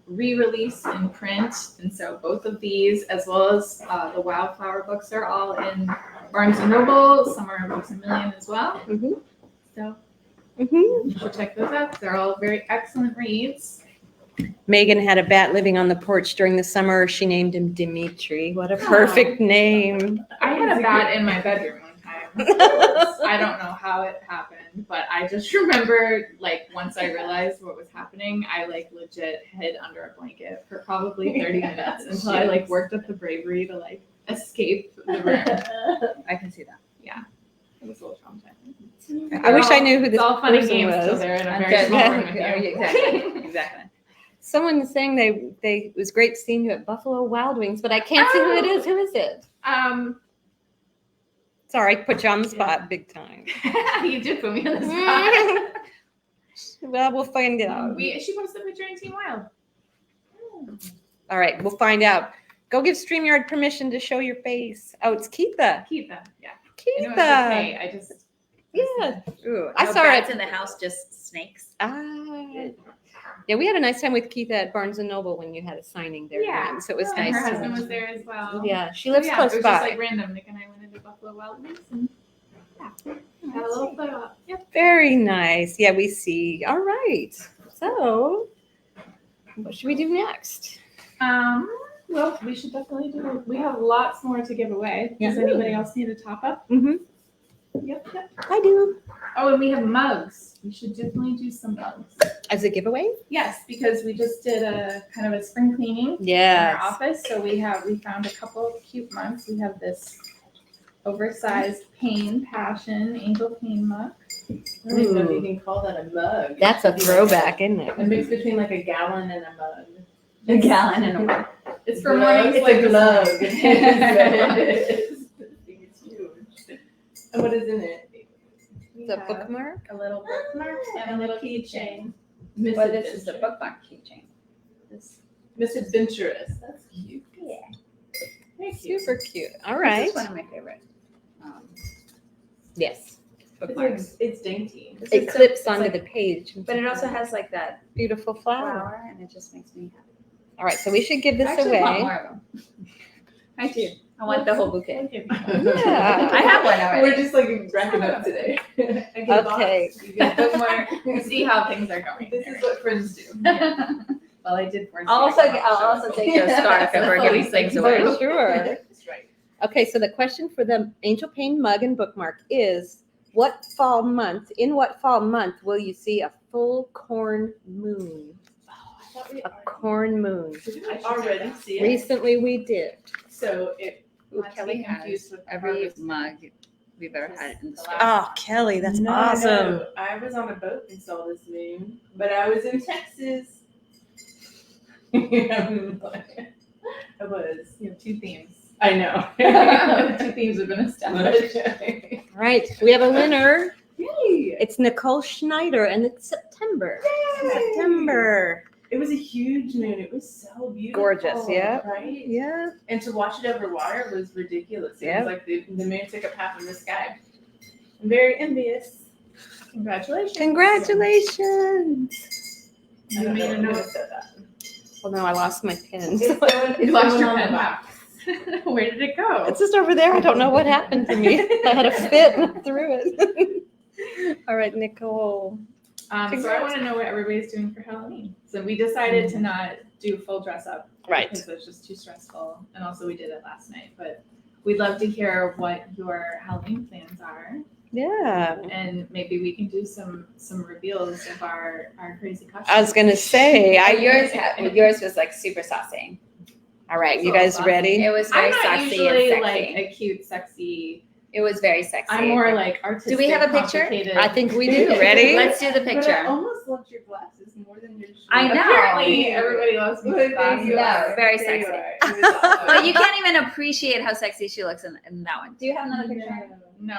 re-release in print, and so both of these, as well as the Wildflower books, are all in Barnes and Noble. Some are in Books A Million as well. Mhm. So Mhm. you should check those out. They're all very excellent reads. Megan had a bat living on the porch during the summer. She named him Dimitri. What a perfect name. I had a bat in my bedroom one time. I don't know how it happened, but I just remember, like, once I realized what was happening, I, like, legit hid under a blanket for probably 30 minutes until I, like, worked up the bravery to, like, escape the room. I can see that. It was a little traumatizing. I wish I knew who It's this all fun and person games till was. they're in a I'm very good. small room with Yeah, you. exactly. Exactly. Someone was saying it was great seeing you at Buffalo Wild Wings, but I can't see who it is. Who is it? Sorry, I put you on the spot big time. You did put me on the spot. Well, we'll find out. She posted a picture in Team Wild. All right, we'll find out. Go give StreamYard permission to show your face. Oh, it's Keitha. Keep them, yeah. I know it's Keitha. okay. I just Yeah. Ooh, I no saw bats it. in the house, just snakes. Yeah, we had a nice time with Keitha at Barnes and Noble when you had a signing there. Yeah. once. So it was And nice. her to- husband was there as well. Yeah, she So lives yeah, close it was by. just like random. Nick and I went into Buffalo Wild Wings and had a little photo op. Yep. Very nice. Yeah, we see. All right. So, what should we do next? Well, we should definitely do. We have lots more to give away. Does Yeah. anybody else need a top up? Mm-hmm. Yep. I do. Oh, and we have mugs. We should definitely do some mugs. As a giveaway? Yes, because we just did a kind of a spring cleaning in our Yes. office. So we found a couple of cute mugs. We have this oversized passion angel pain mug. I don't even know if you can call that a mug. That's a throwback, isn't it? A mix between like a gallon and a mug. A gallon and a mug. It's for mornings It's like a this glove. one. It's huge. And what is in it? It's a bookmark. A little bookmark and a little keychain. Well, this is the bookmark keychain. Miss Adventurous. That's cute. Yeah. Thank you. Super cute. All This right. is one of my favorite Yes. bookmarks. It's dainty. This It is so- clips it's onto like- the page. But it also has like that Beautiful flower. flower, and it just makes me happy. All right, so we should give I this actually want away. more of them. I do. I want the whole bouquet. Yeah. I have one already. We're just like wrapping up today. I get a Okay. box, you get a bookmark. You see how things are going. This is what friends do. Well, I did first. I'll also take your scarf if we're giving things away. For sure. That's right. Okay, so the question for the Angel Pain mug and bookmark is, in what fall month will you see a full corn moon? A corn moon. Did we already see it? Recently we did. So it. Ooh, Not to Kelly be confused has with the every harvest. mug we've ever had in the store. Oh, Kelly, that's No, awesome. no, I was on a boat and saw this moon, but I was in Texas. I was. You have two themes. I know. Two themes have been established. Yay! Right, we have a winner. It's Nicole Schneider, and it's September. September. It was a huge moon. It was so beautiful. Gorgeous, yeah. Right? Yeah. And to watch it over water was ridiculous. It Yep. was like the moon took up half of the sky. I'm very envious. Congratulations. Congratulations. I don't made know a who note. said that. Well, no, I lost my pen. You lost your on the pen. box. Where did it go? It's just over there. I don't know what happened to me. I had a fit and threw it. All right, Nicole. So I want to know what everybody's doing for Halloween. So we decided to not do full dress up. Right. Because it's just too stressful. And also we did it last night. But we'd love to hear what your Halloween plans are. Yeah. And maybe we can do some reveals of our crazy costumes. I was going to say, Yours was like super saucy. all right, you guys ready? It was very I'm not saucy usually and like sexy. a cute, sexy. It was very sexy. I'm more like artistic. Do we have a picture? complicated. I think we do. Ready? Let's do the But I picture. almost loved your glasses more than your shoes. I know. Apparently, everybody loves me. There glasses. you No, are. very There you sexy. are. It was awesome. But you can't even appreciate how sexy she looks in that one. Do you have another picture? No.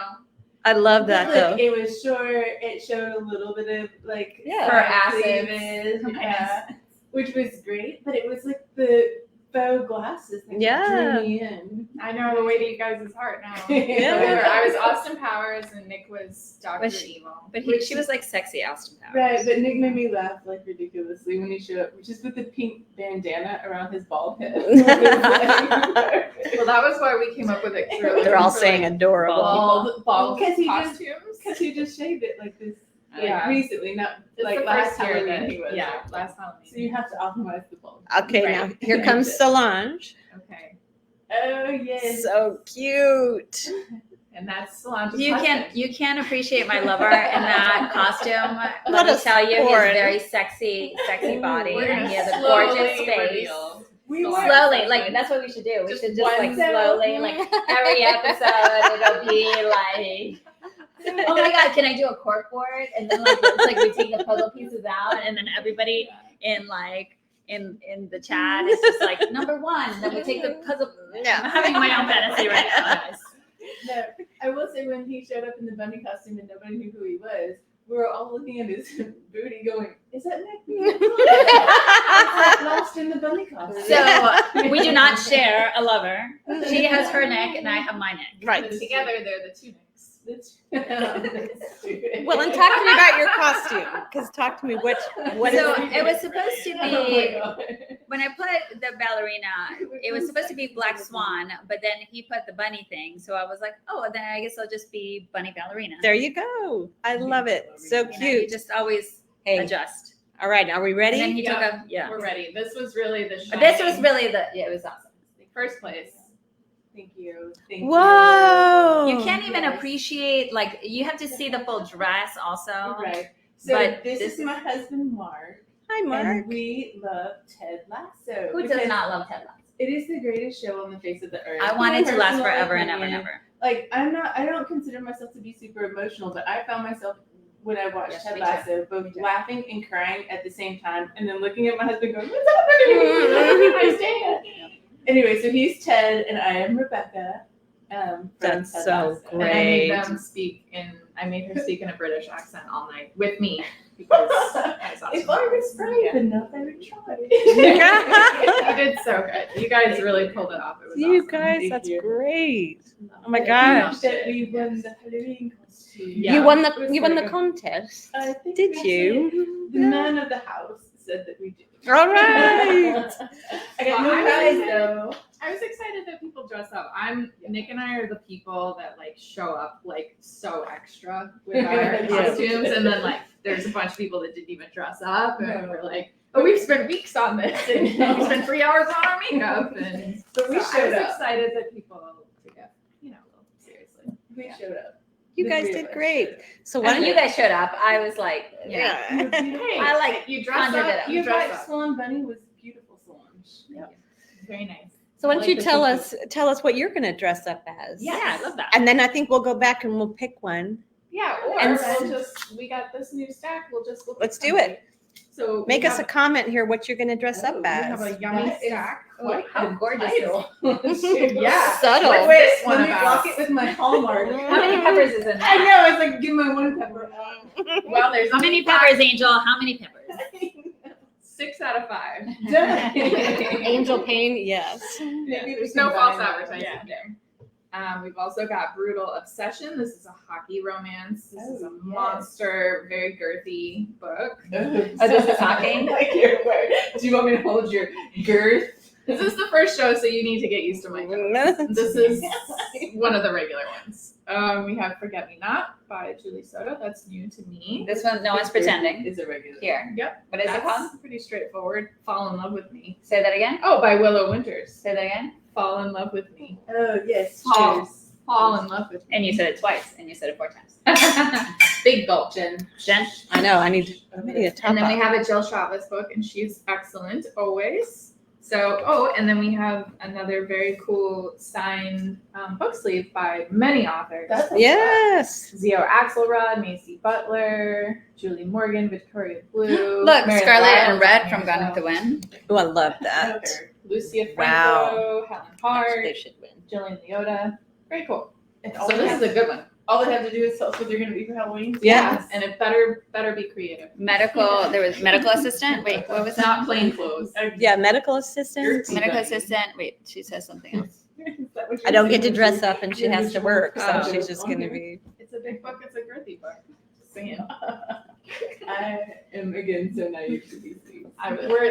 I love that, Look, though. it was short. It showed a little bit of like Yeah. Her acids. cleavage, yeah, which was great. But it was like the faux glasses that Yeah. drew me in. I know the way to you guys' heart now. Yeah. I was Austin Powers and Nick was Dr. Was she- Evil. But she was like sexy Austin Powers. Right, but Nick made me laugh like ridiculously when he showed up, just with the pink bandana around his bald head. Well, that was why we came up with it. 'Cause we were They're all looking for, saying like, adorable. bald Because he costumes. Because he just shaved it like this, like Yeah. recently, not It's like the last first year Halloween that he was. yeah, last Halloween. So you have to optimize the bald. Okay, Right. now here comes Solange. Okay. Oh yes. So cute. And that's Solange's You husband. can't appreciate my lover in that costume. What Let me a tell you, he sport. has very sexy body, We're and gonna he has a slowly gorgeous face. reveal. We were Slowly, like that's what we should do. We Just should just like one- slowly, like every episode, it'll be like, oh my god, can I do a cork board? And then like it's like we take the puzzle pieces out, and then everybody in like in the chat is just like number one. And then we take the puzzle. Yeah. I'm having my own fantasy right now. guys. No, I will say when he showed up in the bunny costume and nobody knew who he was, we were all looking at his booty going, is that Nick? It's lost in the bunny costume. So we do not share a lover. She has her neck, and I have my neck. Right. Together, they're the two Nicks. Well, and talk to me about your costume. Because talk to me what So is it was supposed to Oh my be God. when I put the ballerina. It was supposed to be Black Swan, but then he put the bunny thing. So I was like, oh, then I guess I'll just be Bunny Ballerina. There you go. I love it. So You know, you cute. just always Hey, adjust. all right, are we And then ready? he took a We're ready. This was really the But this was shining- really it was awesome. first place. Thank you. Thank you. Whoa. You can't even Yes. appreciate like you have to see the full dress also. Right. So But this this is my husband Mark. Hi, Mark. And we love Ted Lasso. Who does because not love Ted Lasso? It is the greatest show on the face of the earth. I want it to last Personal forever and ever and opinion. ever. Like I don't consider myself to be super emotional, but I found myself when I watched Yes, Ted me too. Lasso both laughing and crying at the same time, and then looking at my husband going, "What's happening? I stand." Anyway, so he's Ted and I am Rebecca. From That's Ted so Lasso. And I made Great. them speak I made her speak in a British accent all night with me because I was If I was brave Yeah. enough, I would try. You did so good. You guys really pulled it off. It was You awesome. guys, Thank that's you. great. Oh my I gosh. think that we won the Halloween costume. Yeah. You won It was the very- contest. I think Did that's you? it. The man of the house said that we did. All right. I got no Well, prize though. I was excited that people dress up. Nick and I are the people that like show up like so extra with our Yeah. costumes, and then like there's a bunch of people that didn't even dress up, and No. we're like, oh, we've spent weeks on this, and we spent 3 hours on our makeup, and But we so I showed was up. excited that people took it, a little seriously. We showed up. You The guys three did of us great. showed So why When don't you you? guys showed up, I was like, Yeah. up. Hey, I like you dress conjured it up. up. You Your dress Black up. Swan bunny was beautiful, Solange. Very nice. So why don't like you the tell sequel. us what you're going to dress up as? yeah, I love that. And then I think we'll go back and we'll pick one. Yeah, or And we got this new stack. We'll just look. Let's at do something. it. So Make we us a have- comment here what you're going to dress Oh, up we We have as. a yummy That is stack. quite how a gorgeous title. Yeah. Subtle. What's Wait, this one let me about? block it with my Hallmark. How many peppers is in I there? know, it's like give my one pepper. Well, there's How many peppers, Angel? How many peppers? 6 out of 5. Done. Angel Pain, yes. Maybe There's we no can false buy that. advertising there. We've also got Brutal Obsession. This is a hockey romance. This is a Oh, yes. monster, very girthy book. Oh, this is talking? Like your word. Do you want me to hold your girth? This is the first show, so you need to get used to my jokes. This is one of the regular ones. We have Forget Me Not by Julie Soto. That's new to me. This one, no one's pretending. Is a regular. Here. Yep. What is it That's called? pretty straightforward. Fall in Love with Me. Say that again. Oh, by Willow Winters. Say that again. Fall in Love with Me. Oh yes. Fall. Cheers. Fall in Love with Me. And you said it twice, and you said it 4 times. Big gulp, Jen. Jen? I know. I need to top And then we up. have a Jill Chavez book, and she's excellent always. So, and then we have another very cool signed book sleeve by many authors. That's Yes. Zio Axelrod, Macy Butler, Julie Morgan, Victoria Blue. Look, Meredith Scarlet and Wild, Red from Gone with the Wind. Oh, I love that. Lucia Wow. Franco, Helen Hart, They should win. Jillian Leota. Very cool. And So this is a good one. All they have to do is tell us what they're going to be for Halloween. Yes. And it better be creative. There was medical assistant. Wait, what was It's that? not plain clothes. Yeah, medical assistant. Medical assistant. Wait, she says something else. I don't get to dress up and she has to work, so she's just going to be. It's a big book. It's a girthy book. Saying, I am again so naive to these things.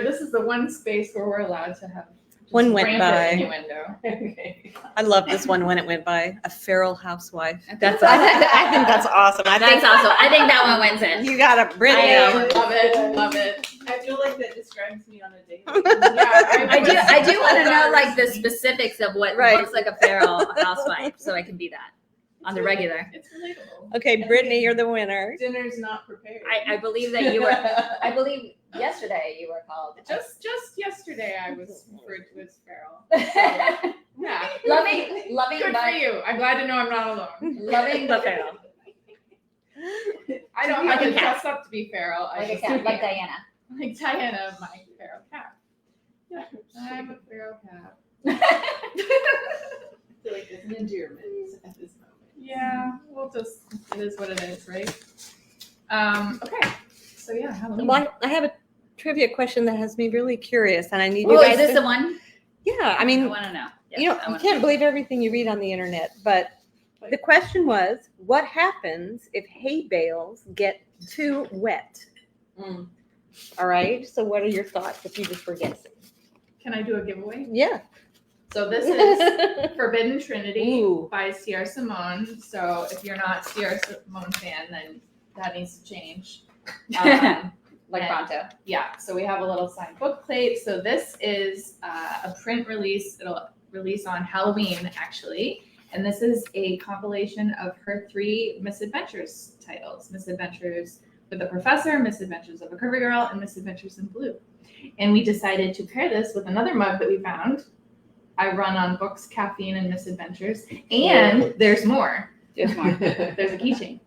This is the one space where we're allowed to have just One went rampant by. innuendo. Okay. I love this one when it went by. A feral housewife. That's I awesome. think that's awesome. I That's think awesome. I think that one wins in. you got a Brittany. Love it. Love it. I feel like that describes me on a daily. I do want to know like the specifics of what Right. looks like a feral housewife, so I can be that on the regular. It's relatable. Okay, Brittany, you're the winner. Dinner's not prepared. I believe that you were. I believe yesterday you were called. Just yesterday I was referred to as feral. Yeah. loving, Good for but you. I'm glad to know I'm not alone. loving the feral, I don't Like have a to cat. dress up to be feral. I like a just cat, like am. Diana. Like Diana, my feral cat. Yeah, I'm a feral cat. I feel like there's an endearment at this moment. Yeah, it is what it is, right? Okay. So yeah, Halloween. Well, I have a trivia question that has me really curious, and I need you Oh, guys is this to. the one? Yeah, I I mean, want to know. Yes, you know, I you wanna can't believe everything you read on the internet, but the question was, what happens if hay bales get too wet? Mm. All right. So, what are your thoughts if you just were guessing? Can I do a giveaway? Yeah. So this is Forbidden Trinity Ooh. by C.R. Simone. So if you're not C.R. Simone fan, then that needs to change. Like And- pronto. Yeah, so we have a little signed book plate. So this is a print release. It'll release on Halloween, actually. And this is a compilation of her 3 Misadventures titles. Misadventures with a Professor, Misadventures of a Curvy Girl, and Misadventures in Blue. And we decided to pair this with another mug that we found. I run on books, caffeine, and misadventures. And there's more. There's more. There's a keychain.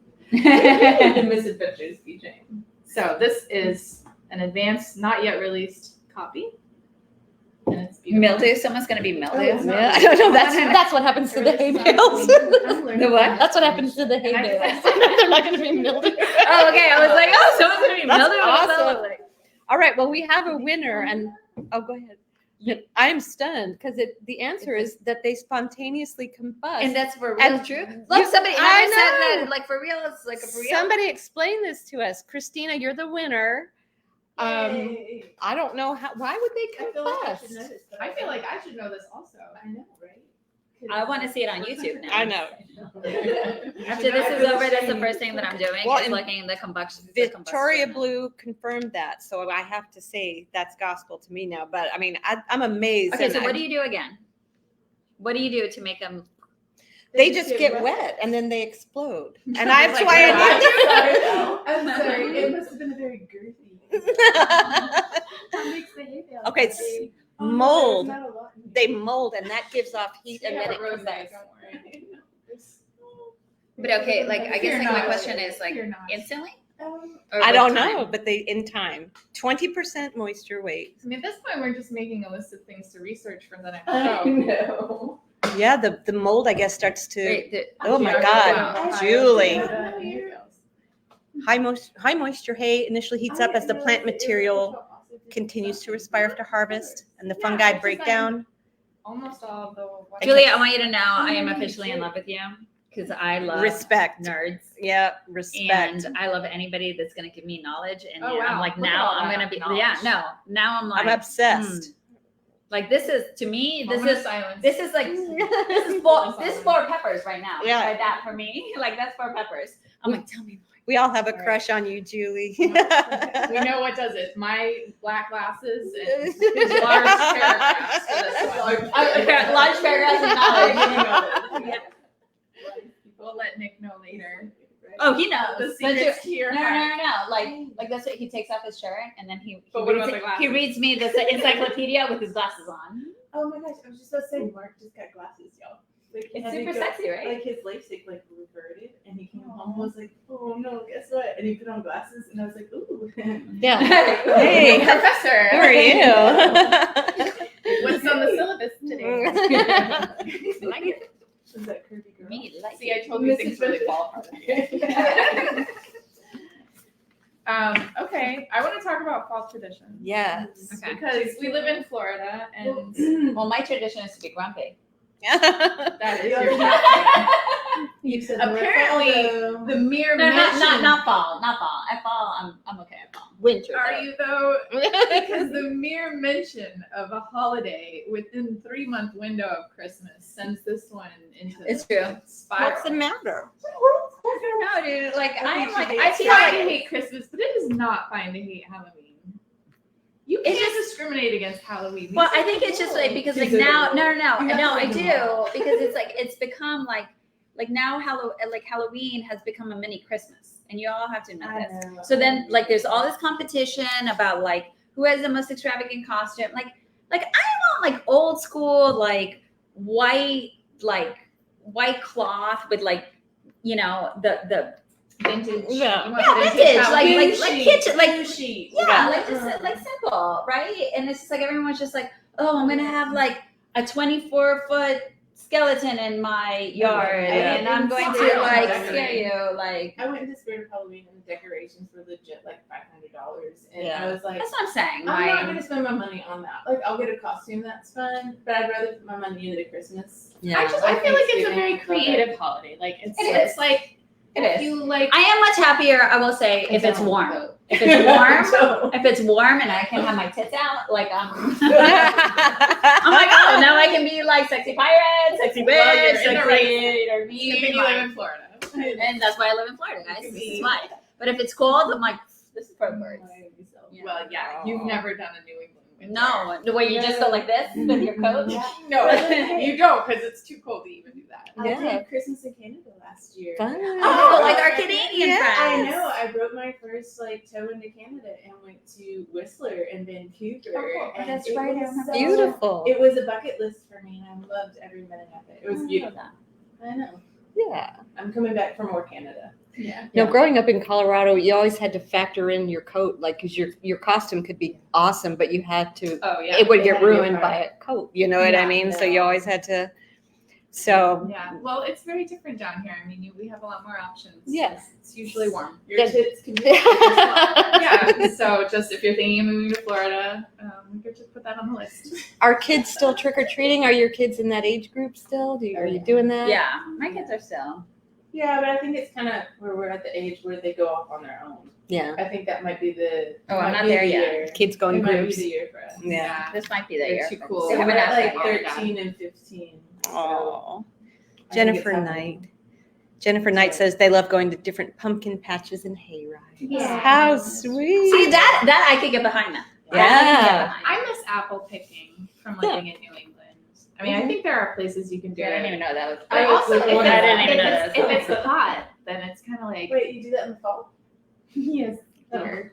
Misadventures keychain. So this is an advanced, not yet released copy. And it's beautiful. Mildew. Someone's gonna be mildew. it's not. Yeah, I don't know. That's what happens to the hay bales. The what? That's what happens to the hay And I- bales. They're not going to be mildew. Oh, okay. I was like, oh, someone's gonna be That's mildew. What does that awesome. look like? All right. Well, we have a winner, and go ahead. I'm stunned because the answer is that they spontaneously combust. And that's for real And true. you- Look, somebody I never said know. that. Like for real, it's like a for real. Somebody explain this to us. Christina, you're the winner. Yay. I don't know why would they I feel like I should combust? know this. but I feel like I should know this also. I know, right? I want to see it on YouTube now. I know. After this is over, that's the first thing that I'm doing. Well, is and looking the combustion. Victoria Blue confirmed that, so I have to say that's gospel to me now. But I mean, I'm amazed. Okay, and so what I- do you do again? What do you do to make them? They just get wet and then they explode, and that's Like, why I'm sorry. It must have been a very girthy. I What makes the hay bale Okay, it's girthy? mold. There's not a lot in here. they mold, and that gives off heat, and Yeah, then it rose, combusts. don't worry. But okay, like I guess Fear like my not. question is like Fear not. instantly. Or I with don't time? know, but they in time. 20% moisture weight. I mean, at this point, we're just making a list of things to research for the next I show. know. Yeah, the mold I guess starts to Wait, Oh my Yeah, God, wow. Julie. Yeah. high moisture hay initially heats up as the plant material continues to respire after harvest and the Yeah, fungi it's break just down. Almost all of the Julie, I want you to know I am officially in love with you because I love Respect. nerds. Yeah, respect. And I love anybody that's going to give me knowledge. And Oh, yeah, I'm wow. like, Look at now all I'm that going to be, knowledge. yeah, no, now I'm like, I'm obsessed. like this is, to me, this Moment of is silence. this is like, this is four peppers right now. Yeah. Like that for me. Like that's 4 peppers. I'm like, tell me more. We all have a All right. crush on you, Julie. We know what does it. My black glasses and his large paragraphs for this one. Large paragraphs of knowledge. We'll let Nick know later. Oh, he knows. The But secret's here. no. Like that's what he takes off his shirt and then he But what reads, about the glasses? he reads me this encyclopedia with his glasses on. Oh my gosh, I was just about to say, Mark just got glasses, y'all. Like, It's had to super go- sexy, right? Like his LASIK like reverted, and he came home and was like, "Oh no, guess what?" And he put on glasses, and I was like, "Ooh." Yeah. Hey, how Professor. are you? What's on the syllabus today? I like it. Was that curvy girl? Me like See, I it. told you things really fall apart. Okay, I want to talk about fall traditions. Yes. Okay. Because we live in Florida, and Well, my tradition is to be grumpy. that is your You said Apparently, the mere mention. Not fall. At fall, I'm okay at fall. Winter. Are though. you though? Because the mere mention of a holiday within 3-month window of Christmas sends this one into It's true. a spiral. What's the matter? No, dude. Like I'm like I I feel try to like hate Christmas, but it is not fine to hate Halloween. You It's can't discriminate against Halloween. well, I think it's just like because like now no I do because it's like it's become like now Halloween has become a mini Christmas and you all have to admit this. So then like there's all this competition about like who has the most extravagant costume. Like I want like old school like white cloth with like you know the vintage. Yeah. You want yeah, vintage, Halloween like chic. kitchen, like sheet. yeah, like just like simple, right? And it's just like everyone's just like, oh, I'm gonna have like a 24-foot skeleton in my yard, Yeah. and I'm going to Yeah. like Yeah. scare you. Like I went into Spirit of Halloween and the decorations were legit like $500, and Yeah. I was like, that's what I'm saying. I'm not Like, gonna spend my money on that. Like, I'll get a costume that's fun, but I'd rather put my money into Christmas. I feel like it's a very creative holiday. Like It it's is. like It if is. you like. I am much happier. I will say if it's warm. If it's warm, if it's warm and I can have my tits out, like I'm like, oh, now I can be like sexy pirate, sexy Well, witch, you're in the sexy right- or Good me. thing you live in Florida. And that's why I live in Florida, guys. This is why. But if it's cold, I'm like, this is for birds. Yeah. Well, yeah, you've never done a New England winter. No, the way you just go like this with your coat. No, you don't, because it's too cold to even do that. I Yeah. did Christmas in Canada last year. Fun. Oh, like our Canadian Yeah. I friends. know. I broke my first toe into Canada and went to Whistler and Vancouver. Oh, and that's it right, I was remember. Beautiful. It was a bucket list for me, and I loved every minute of it. It was I beautiful. love I know. Yeah. I'm coming back for more Canada. Yeah. Now, growing up in Colorado, you always had to factor in your coat, like, because your costume could be awesome, but you had to, Oh yeah. it would They get had to be ruined a by a coat. You know what I Yeah, mean? So no. you always had to. So Yeah. Well, it's very different down here. I mean, we have a lot more options. Yeah. It's usually warm. Your Yeah. tits can be Yeah. So just if you're thinking of moving to Florida, we could just put that on the list. are kids still trick or treating? Are your kids in that age group still? Are you doing that? Yeah, my kids are still. Yeah, but I think it's kind of where we're at the age where they go off on their own. Yeah. I think that might be the. Oh, I'm might not be there the yet. year. Kids go in It might be groups. the year for us. Yeah. This might be the They're year. too cool. They So haven't we're at asked like that yet. 13 and 15. So Oh. I think Jennifer it's Knight. Jennifer Knight says they love going to different pumpkin patches and hay rides. Yeah. How sweet. See that I could get behind that. Yeah. That I can get behind. I miss apple picking from living in New England. I mean, I think there are places you can do I didn't it. even know that was. But I also, was if like, it's, I didn't even know if that it's, was if it's hot, then it's kind of like Wait, you do that in the fall? yes. No. Sure.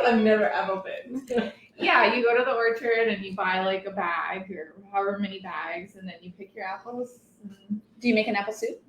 I've never apple picked. Yeah, you go to the orchard and you buy like a bag or however many bags, and then you pick your apples. And, Do you make an apple soup?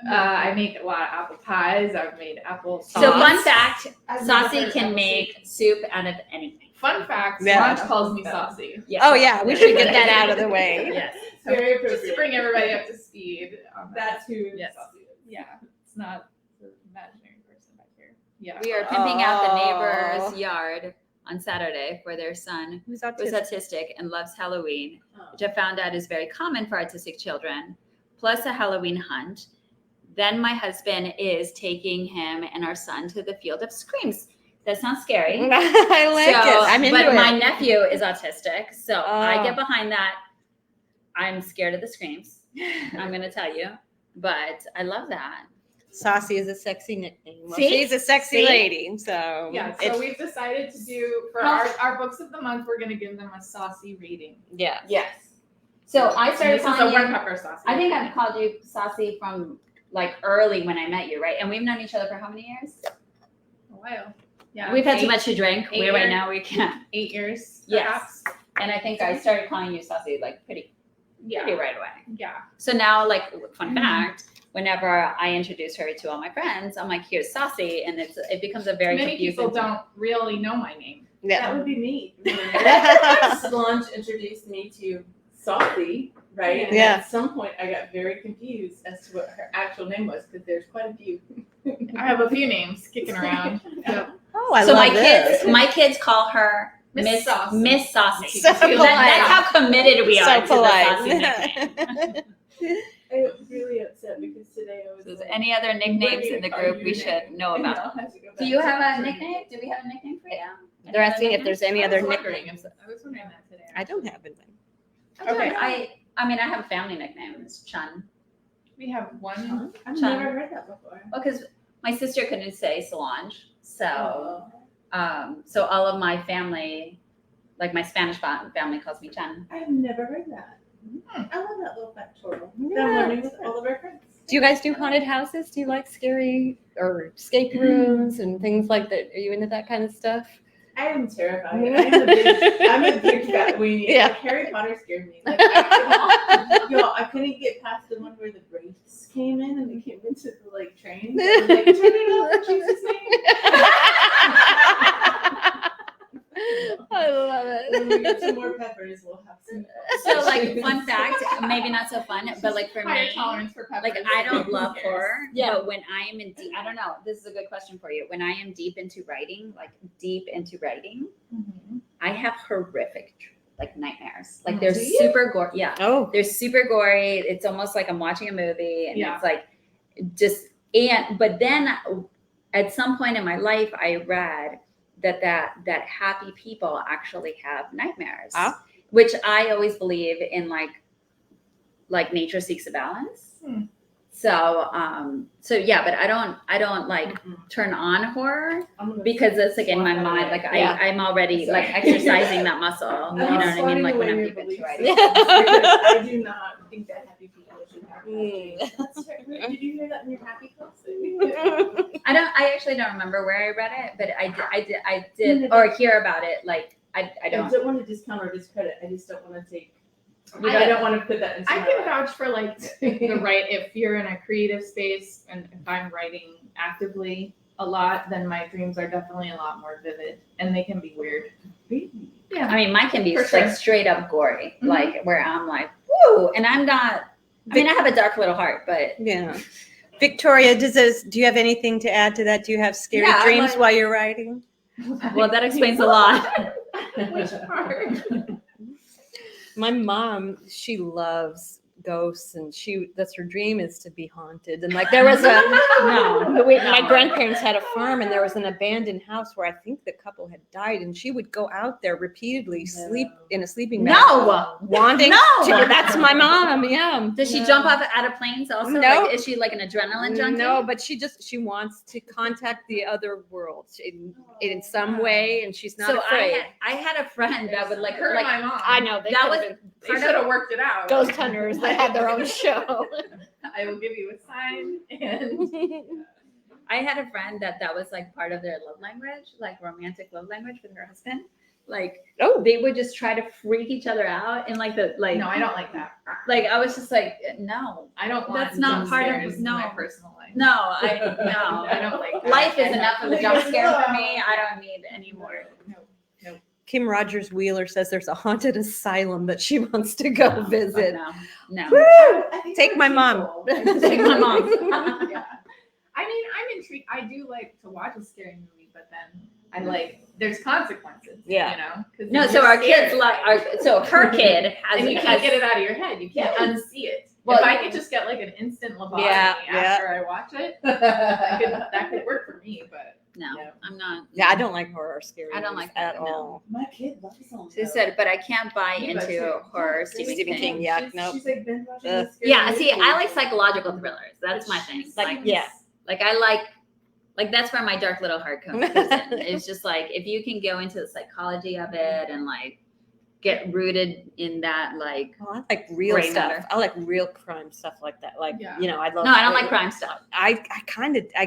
I make a lot of apple pies. I've made apple sauce. So fun fact, I've never Saucy heard can apple make soup out of anything. Fun fact: Yeah. Lunch calls me saucy. Yes. Oh, yeah. We should get that out of the way. Yes. soup. Very Just to appropriate. bring everybody up to speed. On that. That's who Yes. saucy is. Yeah, it's not the imaginary person back here. Yeah. We are pimping out the Oh. neighbor's yard on Saturday for their son Who's who's autistic? autistic and loves Halloween, Oh. which I found out is very common for autistic children, plus a Halloween hunt. Then my husband is taking him and our son to the Field of Screams. That sounds scary. I like it. I'm into but it. my nephew is autistic, so I Oh. get behind that. I'm scared of the screams. I'm going to tell you, but I love that. Saucy is a sexy nickname. Well, See? she's a sexy See? lady, so Yeah, so it's- we've decided to do for Huh? our books of the month. We're going to give them a saucy rating. yeah. Yes. So I And started this is a calling one you. pepper saucy. I think I've called you Saucy from like early when I met you, right? And we've known each other for how many years? a while. Yeah, We've had too eight- much to drink. eight We right years. now we can't. 8 years. Yes. Perhaps. And I think I started calling you Saucy like pretty Yeah. right away. Yeah. So now, like, fun Mhm. fact, whenever I introduce her to all my friends, I'm like, here's Saucy, and it becomes a very Many confusing. people don't really know my name. That would be me. Lunch introduced me to Saucy, right? And Yeah. at some point, I got very confused as to what her actual name was because there's quite a few. I have a few names kicking around. Yep. Oh, I So love this. my kids call her Miss Miss Saucy. Miss Saucy. So That's polite. how committed we are So to the Saucy polite. nickname. I was really upset because today I was. So is like, there any other nicknames in the group we should know and about? I'll have to go Do back you to have the a training. nickname? Do we have a nickname for you? They're asking if there's any I other was nicknames. wondering that today. I don't have it. Okay, I mean I have a family nickname. It's Chun. We have one. I've Chun. never heard that before. Well, because my sister couldn't say Solange, so Oh. so all of my family, like my Spanish family, calls me Chun. I've never heard that. I love that little factorial. Yeah. I'm learning with all of our friends. Do you guys do haunted houses? Do you like scary or escape rooms and things like that? Are you into that kind of stuff? I am terrified. I'm a big fat weenie. Yeah. Like, Harry Potter scared me. Like, I couldn't get past the one where the wraiths came in and they came into the like train. I was like, turn it off in Jesus' I love name. When we get it. some more peppers, we'll have some. So like fun fact, maybe not so fun, but like for Higher me, tolerance for peppers. like I don't love Who cares? horror, Yeah. but when I am in deep, I don't know, this is a good question for you. When I am deep into writing, I have horrific like nightmares. Like they're Do you? super gory. Yeah. Oh, They're super gory. It's almost like I'm watching a movie and Yeah. it's like but then at some point in my life I read that happy people actually have nightmares. Ah. Which I always believe in like nature seeks a balance. So yeah, but I don't like turn on horror because it's like in my mind, like Yeah. I'm already Sorry. like exercising that muscle. You know what I mean? Like when I'm deep into writing. I do not think that happy people should have Mm. that. Did you hear that in your happy class? I actually don't remember where I read it, but I did or hear about it. Like I I don't. don't want to discount or discredit. I just don't want to take. I I don't want to put that into I my can life. vouch for like the right. If you're in a creative space and if I'm writing actively a lot, then my dreams are definitely a lot more vivid and they can be weird. Yeah. I mean, mine can be For like sure. straight up gory, Mhm. like where I'm like, woo, and I'm not. I mean, I have a dark little heart, but yeah. Victoria, do you have anything to add to that? Do you have scary Yeah, dreams like- while you're writing? well, that explains a lot. Which part? My mom, she loves ghosts, and that's her dream is to be haunted. And like there was my grandparents had a farm, and there was an abandoned house where I think the couple had died, and she would go out there repeatedly, sleep in a sleeping bag, No, wanting No! to. That's my mom. Yeah. does she jump off out of planes also? No. Like, is she like an adrenaline junkie? No, but she wants to contact the other world in some way, and she's not So afraid. I had a friend that would like Her and my mom. I know that was They part should of have worked it out. ghost hunters that had their own show. I will give you a sign and I had a friend that was like part of their love language, like romantic love language with her husband. Like Oh, they would just try to freak each other out and like the like no, I don't like that. like I was just like no I don't want That's not jump part of- scares in no. my personal life. no I I don't like that. life is I enough of a jump scare for me. I don't need any more. Kim Rogers Wheeler says there's a haunted asylum that she wants to go visit. No. Woo! I think Take there my are mom. people. Take my mom. Yeah. I mean, I'm intrigued. I do like to watch a scary movie, but then I like there's consequences. Yeah. You know. 'Cause No, you're so our scared, kids so her kid has and you can't has get it out of your head. You can't unsee it. Well, if I could just get like an instant lobotomy Yeah, after I watch it, that could work for me. But no, Yeah. I'm not. Yeah, I don't like horror or scary. I don't movies like that, at no. all. My kid loves them. She said, but I can't buy Me, but into too. horror, Yeah, Stephen King. Yeah, she's, nope. She's like binge watching Ugh. this scary Yeah, see, movie. I like psychological thrillers. That's my thing. Like, yeah. like I like that's where my dark little heart comes in. It's just like if you can go into the psychology of it and like get rooted in that, like Oh, I like real Gray stuff. matter. I like real crime stuff like that. Like, Yeah. you know, I love. no, I don't like crime stuff. I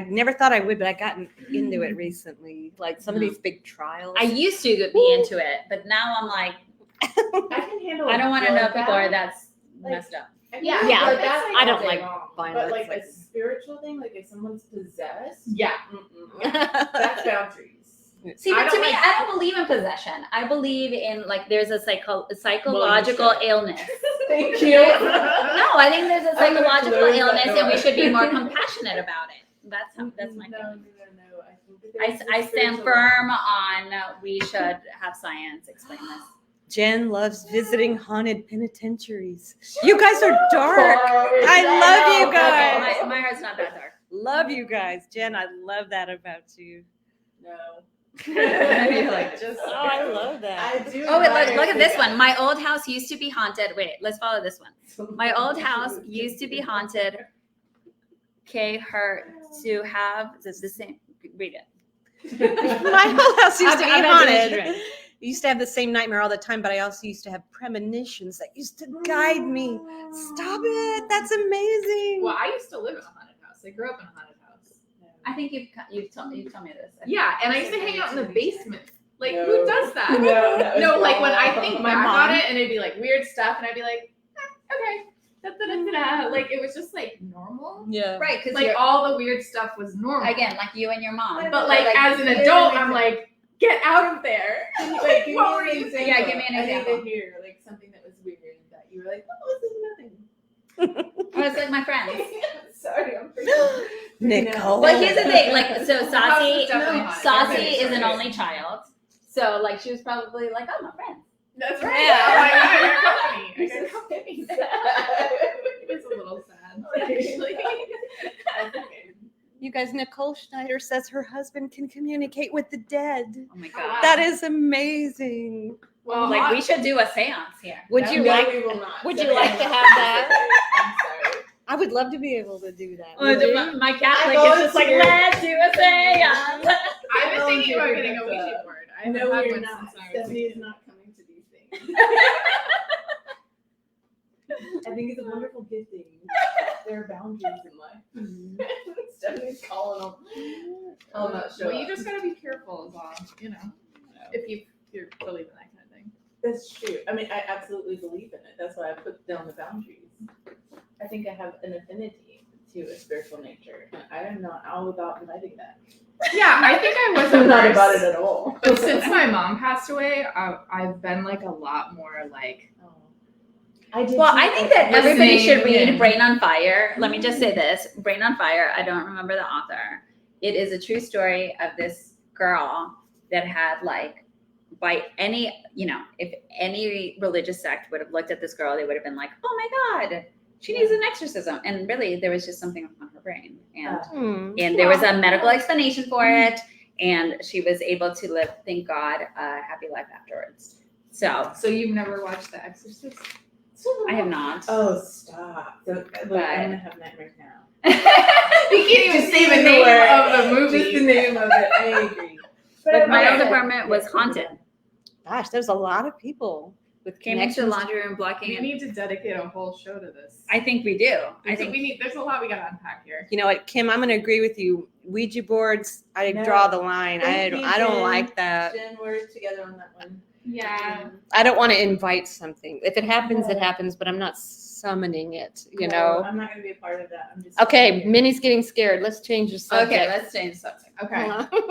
never thought I would, but I gotten into it recently. Like some of No. these big trials. I used to be into it, but now I'm like, I can handle. I don't want to know people are that's Like- messed up. Yeah, Yeah, but that's I don't all day like long. violence, But like like- a spiritual thing, like if someone's possessed, yeah. that's boundaries. See, I but to don't me, like- I don't believe in possession. I believe in like there's a psychological illness Thank you. No, I think there's a I'm gonna psychological close that illness, and we door. should be more compassionate about it. That's my No. feeling. I think that I there's a stand spiritual- firm on we should have science explain this. Jen loves visiting haunted penitentiaries. You guys are dark. I love you guys. My heart's not that dark. Love you guys. Jen, I love that about you. No. You're like, just. Oh, I love that. I do. Oh, wait, admire look at this you one. guys. My old house used to be haunted. Wait, let's follow this one. My old house used to be haunted. Okay, her to have the same. Read it. My whole house used to be I'm haunted. right. I used to have the same nightmare all the time, but I also used to have premonitions that used to guide me. Stop it. That's amazing. Well, I used to live in a haunted house. I grew up in a haunted house. I think you've told me this. Yeah, and I used to hang out in the basement. Like, No. who does that? No, No, like when I think My back mom. on it, and it'd be like weird stuff, and I'd be like, okay, da-da-da-da-da. Like it was just like normal. Yeah. Right, because Like all the weird stuff was normal. again, like you and your mom. but like as an adult, I'm like, get out of there. Like, give What were me an you example. Yeah, give me an I example. need to hear like something that was weird that you were like, oh, this is nothing. Oh, it's like my friends. Sorry, I'm freaking. Nicole. But here's the thing, like, so The house Saucy was definitely haunted. Saucy Everybody's is an stories. only child. So like she was probably like, oh, my friend. That's right. Yeah. Oh my god, I got company. I got company. It was a little sad, actually. You guys, Nicole Schneider says her husband can communicate with the dead. Oh my wow. god. That is amazing. Well, Like we should do a seance here. Would you like? We will not. Would you like to have that? I'm sorry. I would love to be able to do that. Oh, Would you? my Catholic I is just like, volunteer. let's do a seance. I've been thinking about Volunteer getting a with Ouija that. board. I haven't No, had you're one not. since I was a Stephanie is kid. not coming to these things. I think it's a wonderful gifting. There are boundaries in life. Stephanie's calling them. I'll not show Well, you up. just gotta be careful as well, you know, if you believe in that kind of thing. That's true. I mean, I absolutely believe in it. That's why I put down the boundaries. I think I have an affinity to a spiritual nature. I am not all about inviting that. Yeah, I think I was I'm at not first, about it at all. but since my mom passed away, I've been like a lot more like. Oh. I did Well, too. I think that everybody should Listening read and- Brain on Fire. Let me just say this. Brain on Fire, I don't remember the author. It is a true story of this girl that had like, by any, if any religious sect would have looked at this girl, they would have been like, oh my God, she needs an exorcism. And really there was just something on her brain. And there was a medical explanation for it. And she was able to live, thank God, a happy life afterwards. So So you've never watched The Exorcist? I have not. Oh, stop. Look, I'm going to have nightmares now. You can't even Just say the the name word. of the movie. Just the name of it. I agree. Like my old Okay. apartment was haunted. Gosh, there's a lot of people with Came into the connections. laundry room blocking We it. need to dedicate a whole show to this. I think we do. I think there's a lot we gotta unpack here. You know what, Kim? I'm going to agree with you. Ouija boards, I No. draw the line. Thank you, I don't Jen. like that. Jen, we're together on that one. Yeah. I don't want to invite something. If it happens, it happens, but I'm not summoning it, you know? I'm not going to be a part of that. I'm just. Okay, Minnie's getting scared. Let's change the subject. okay, let's change the subject. Okay.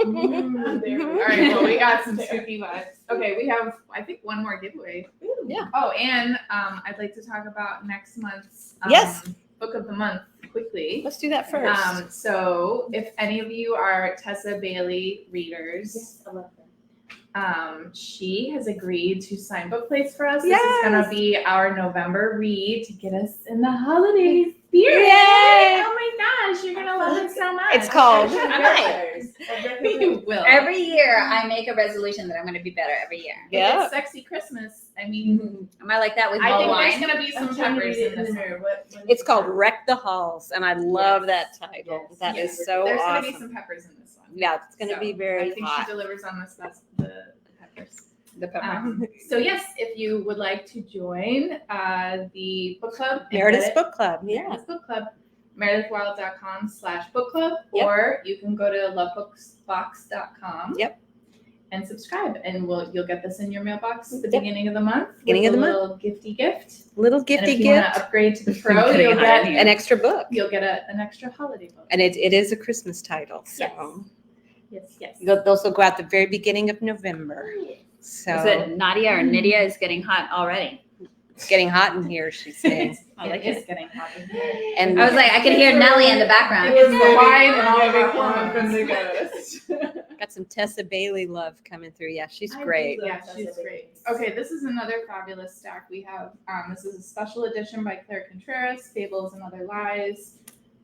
Mm, there we All go. right. Well, we got some spooky vibes. Okay, we have I think one more giveaway. Ooh. Yeah. Oh, and I'd like to talk about next month's Yes. book of the month quickly. Let's do that first. So if any of you are Tessa Bailey readers, Yes, I love them. she has agreed to sign book plates for us. This is gonna be our November read to get us in the holiday spirit. Yay! Oh my gosh, you're gonna love it so much. It's called- You will. Every year I make a resolution that I'm going to be better every year. Yeah. It's sexy Christmas. I mean, Am I like that with I mulled think wine? there's gonna be some I'm trying to peppers read it in in this the one. mirror. What It's is called it? Wreck the Halls, and I love that title. Yes. That Yes. is so There's awesome. gonna be some peppers in this one. Yeah, it's going to So, be very I think hot. she delivers on this. That's the peppers. The pepper. So yes, if you would like to join the book club, and Meredith's get it- Book Club. Yeah. Meredith's book club, meredithwild.com/book club, Yep. or you can go to lovebooksbox.com. Yep. And subscribe, and you'll get this in your mailbox at the Yep. beginning of the month. Beginning with of the a month. little gifty gift. Little And gifty if you want gift, to upgrade to the I'm pro, putting you'll it get on here. an extra book. an extra holiday book. And it is a Christmas title. So Yes. those will go out the very beginning of November. So Is it Nadia or Nydia is getting hot already? It's getting hot in here, she's saying. I like It it. is getting hot in here. And I was like, I can hear Nelly in the background. It was the wine and all maybe the one from the hormones. ghost. got some Tessa Bailey love coming through. Yeah, she's I great. do Yeah, love she's Tessa great. Bailey. Okay, this is another fabulous stack we have. This is a special edition by Claire Contreras, Fables and Other Lies,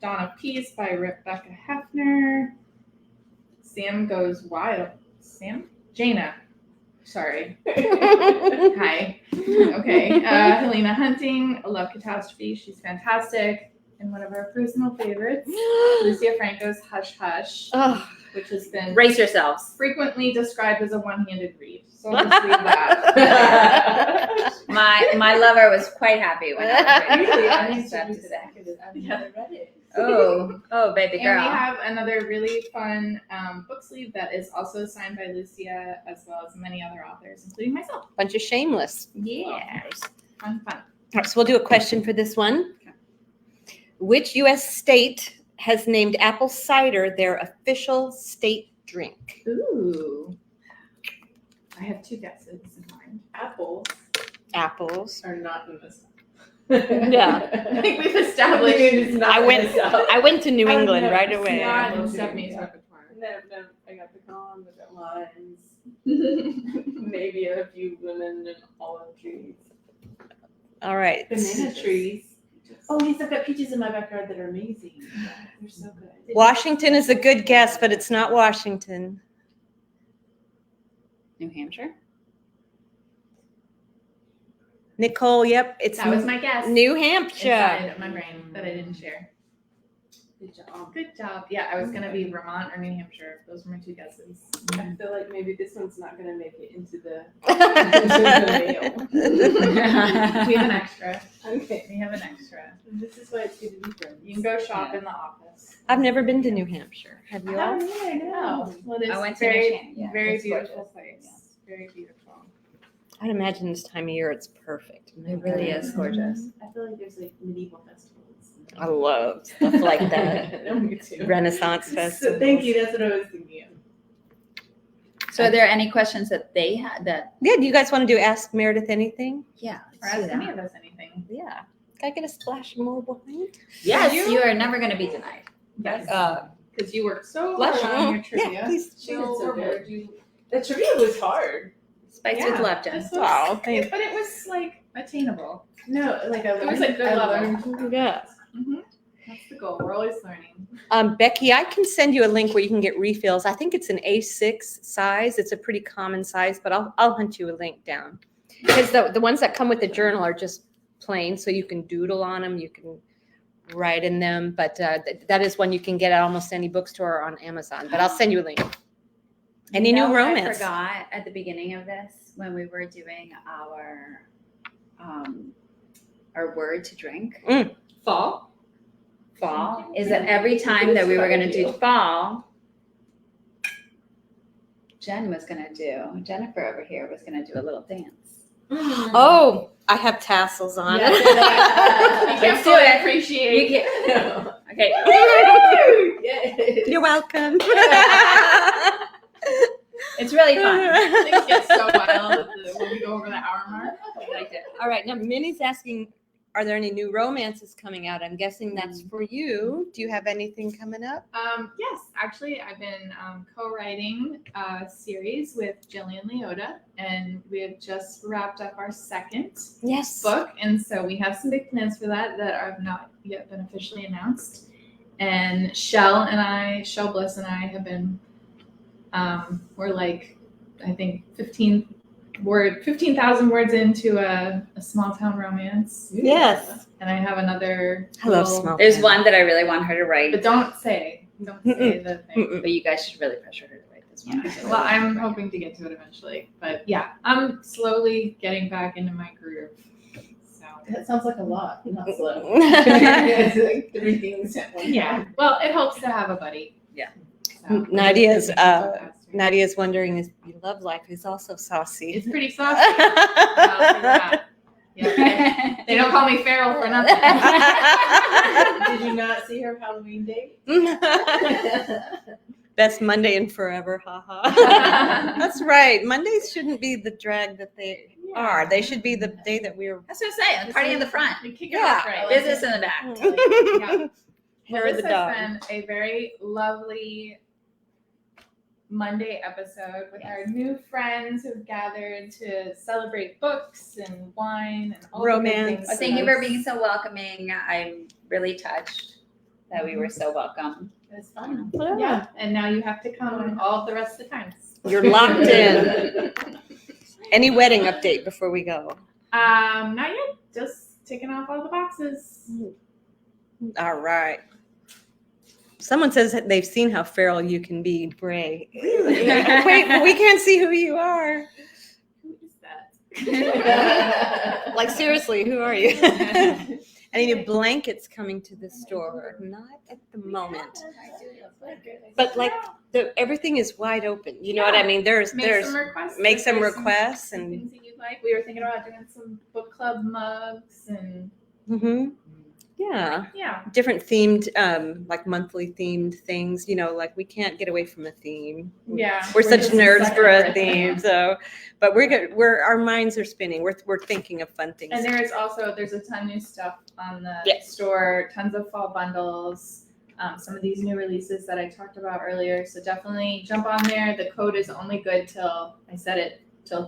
Dawn of Peace by Rebecca Hefner, Sam Goes Wild. Jaina. Sorry. Hi. Okay. Helena Hunting, Love Catastrophe. She's fantastic. And one of our personal favorites, Lucia Franco's Hush Hush, Oh, which has been Brace yourselves. frequently described as a one-handed read. So I'll just read that. My lover was quite happy when I was reading Usually it. I I need just to have to read say. because I've never read it. Oh, baby And girl. we have another really fun book sleeve that is also signed by Lucia, as well as many other authors, including myself. bunch of shameless. Yeah. Fun. All right, so we'll do a question for this one. Which U.S. state has named apple cider their official state drink? Ooh. I have two guesses in mind. Apples Apples. are not in this. Yeah. I think we've established it's not I went. in this up. I went to New I would England never right see away. not in Okay. Stephanie's Yeah. repertoire. No, I got pecan, I got limes, maybe a few lemon and olive trees. All right. Banana trees. Oh, yes, I've got peaches in my backyard that are amazing. They're so good. Washington is a good guess, but it's not Washington. New Hampshire. Nicole, yep, it's That was my guess. New Hampshire. Inside my brain that I didn't share. Good job. Good job. Yeah, I was gonna be Vermont or New Hampshire. Those were my two guesses. I feel like maybe this one's not gonna make it into the We have an extra. Okay. We have an extra. This is why it's good to be friends. You can go shop in the office. I've never been to New Hampshire. Have you all? No. Well, it's I went to very, New Hampshire. Yeah, very it's beautiful gorgeous. place. Yeah. Very beautiful. I'd imagine this time of year it's perfect. It really is gorgeous. I feel like there's like medieval festivals. I love stuff like that. No, me too. Renaissance So festival. thank you. That's what I was thinking of. So are there any questions that they had that? Yeah, do you guys want to do Ask Meredith anything? Yeah. Or ask any of us anything. Yeah. Can I get a splash more wine? Yes, You- you are never going to be denied. Yes. Uh, Because you worked so Flush. hard on your trivia. Yeah, please. She did so good. The trivia was hard. Spiced Yeah, with Lupton. this was- Wow, thanks. But it was like attainable. No, like I It was a good I level. learned. Yeah. That's the goal. We're always learning. Becky, I can send you a link where you can get refills. I think it's an A6 size. It's a pretty common size, but I'll hunt you a link down. Because the ones that come with the journal are just plain, so you can doodle on them, you can write in them. But that is one you can get at almost any bookstore or on Amazon. But I'll send you a link. Any You know new what romance? I forgot at the beginning of this when we were doing our word to drink. Fall. Fall is that every time that we were going to do fall, Jennifer over here was going to do a little dance. Oh, I have tassels on. You Let's can't do fully it. appreciate. You get, okay. Yes. You're welcome. It's really fun. Things get so wild when we go over the hour mark. I liked it. All right, now Minnie's asking, are there any new romances coming out? I'm guessing that's for you. Do you have anything coming up? Yes, actually, I've been co-writing a series with Jillian Leota, and we have just wrapped up our second Yes. book, and so we have some big plans for that have not yet been officially announced. And Shell Bliss and I have been, we're like, I think 15,000 words into a small town romance, Yes. and I have another. I love little- small There's town. one that I really want her to write, But don't say the thing. but you guys should really pressure her to write this one. Well, I'm hoping to get to it eventually, but yeah, I'm slowly getting back into my groove. So That sounds like a lot, not slow. It's like 3 things at one yeah, time. well, it helps to have a buddy. Yeah. So, Nadia's faster. Nadia's wondering is your love life is also saucy. It's pretty saucy. I'll say that. Yeah, they don't call me feral for nothing. Did you not see her Halloween date? Best Monday in forever, haha. That's right. Mondays shouldn't be the drag that they are. They should be the day that we're That's what I'm saying. Party in the front, We kick it Yeah. off right. business in the back. Yeah. hair Well, of the this dog. has been a very lovely Monday episode with our new friends who've gathered to celebrate books and wine and all the Romance. good things. Well, thank you for being so welcoming. I'm really touched that we were so welcome. It was fun. Yeah, and now you have to come all the rest of the times. You're locked in. Any wedding update before we go? Not yet. Just ticking off all the boxes. All right. Someone says that they've seen how feral you can be, Bray. Wait, but we can't see who you are. Who is that? Like, seriously, who are you? I need blankets coming to the store. Not at the moment. But like everything is wide open. You know what I mean? There's Make some requests. make if some there's requests some and things that you'd like. We were thinking about doing some book club mugs and yeah, yeah. different themed, like monthly themed things. You know, like we can't get away from a theme. Yeah. We're such just nerds suckers for a it. theme. So, but we're good. Our minds are spinning. We're thinking of fun things. And there's a ton of new stuff on the Yeah. store, tons of fall bundles, some of these new releases that I talked about earlier. So definitely jump on there. The code is only good till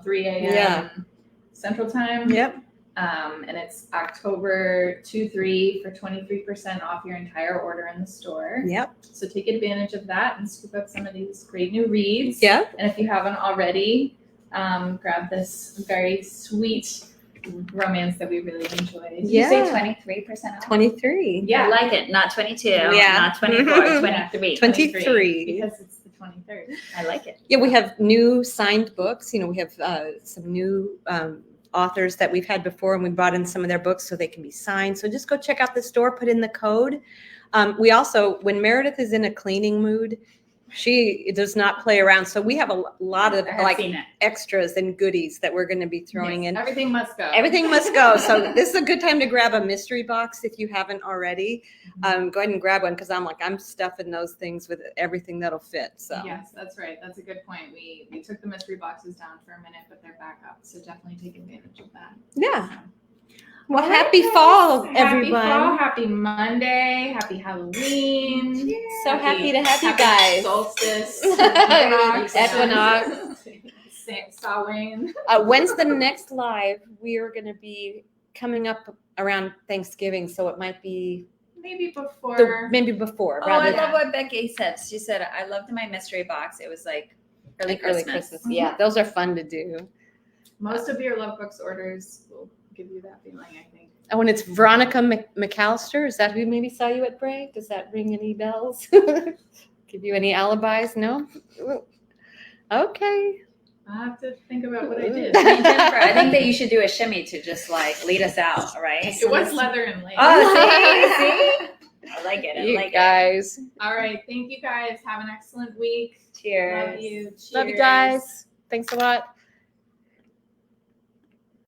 3 a.m. Yeah. Central Time. Yep. And it's October 2-3 for 23% off your entire order in the store. Yep. So take advantage of that and scoop up some of these great new reads. Yep. And if you haven't already, grab this very sweet romance that we really enjoyed. Did you say Yeah. 23% off? 23. Yeah. I like it. Not 22, Yeah. not 24, 23. 23. Because it's the 23rd. I like it. Yeah, we have new signed books. You know, we have some new authors that we've had before, and we brought in some of their books so they can be signed. So just go check out the store, put in the code. We also, when Meredith is in a cleaning mood, she does not play around. So we have a lot of I have like seen it. extras and goodies that we're going to be throwing in. Everything must go. Everything must go. So this is a good time to grab a mystery box if you haven't already. Go ahead and grab one because I'm stuffing those things with everything that'll fit. So Yes, that's right. That's a good point. We took the mystery boxes down for a minute, but they're back up. So definitely take advantage of that. yeah. So. Well, All right, happy guys. fall, Happy everyone. fall, happy Monday, happy Halloween. So happy to have you happy guys. Solstice. Equinox. Samhain. When's the next live? We are going to be coming up around Thanksgiving, so it might be Maybe before. maybe before. Oh, I rather love what Becky said. She said, I loved my mystery box. It was like early Christmas. Yeah, those are fun to do. Most of your Love Books orders will give you that feeling, I think. Oh, and it's Veronica McAllister. Is that who maybe saw you at Bray? Does that ring any bells? Give you any alibis? No? Okay. I have to think about what I did. I mean, Jennifer, I think that you should do a shimmy to just like lead us out, right? It was leather and lace. Oh, see? I like it. I You like guys. All right. Thank you guys. Have an excellent week. it. Cheers. Love you. Love you Cheers. guys. Thanks a lot.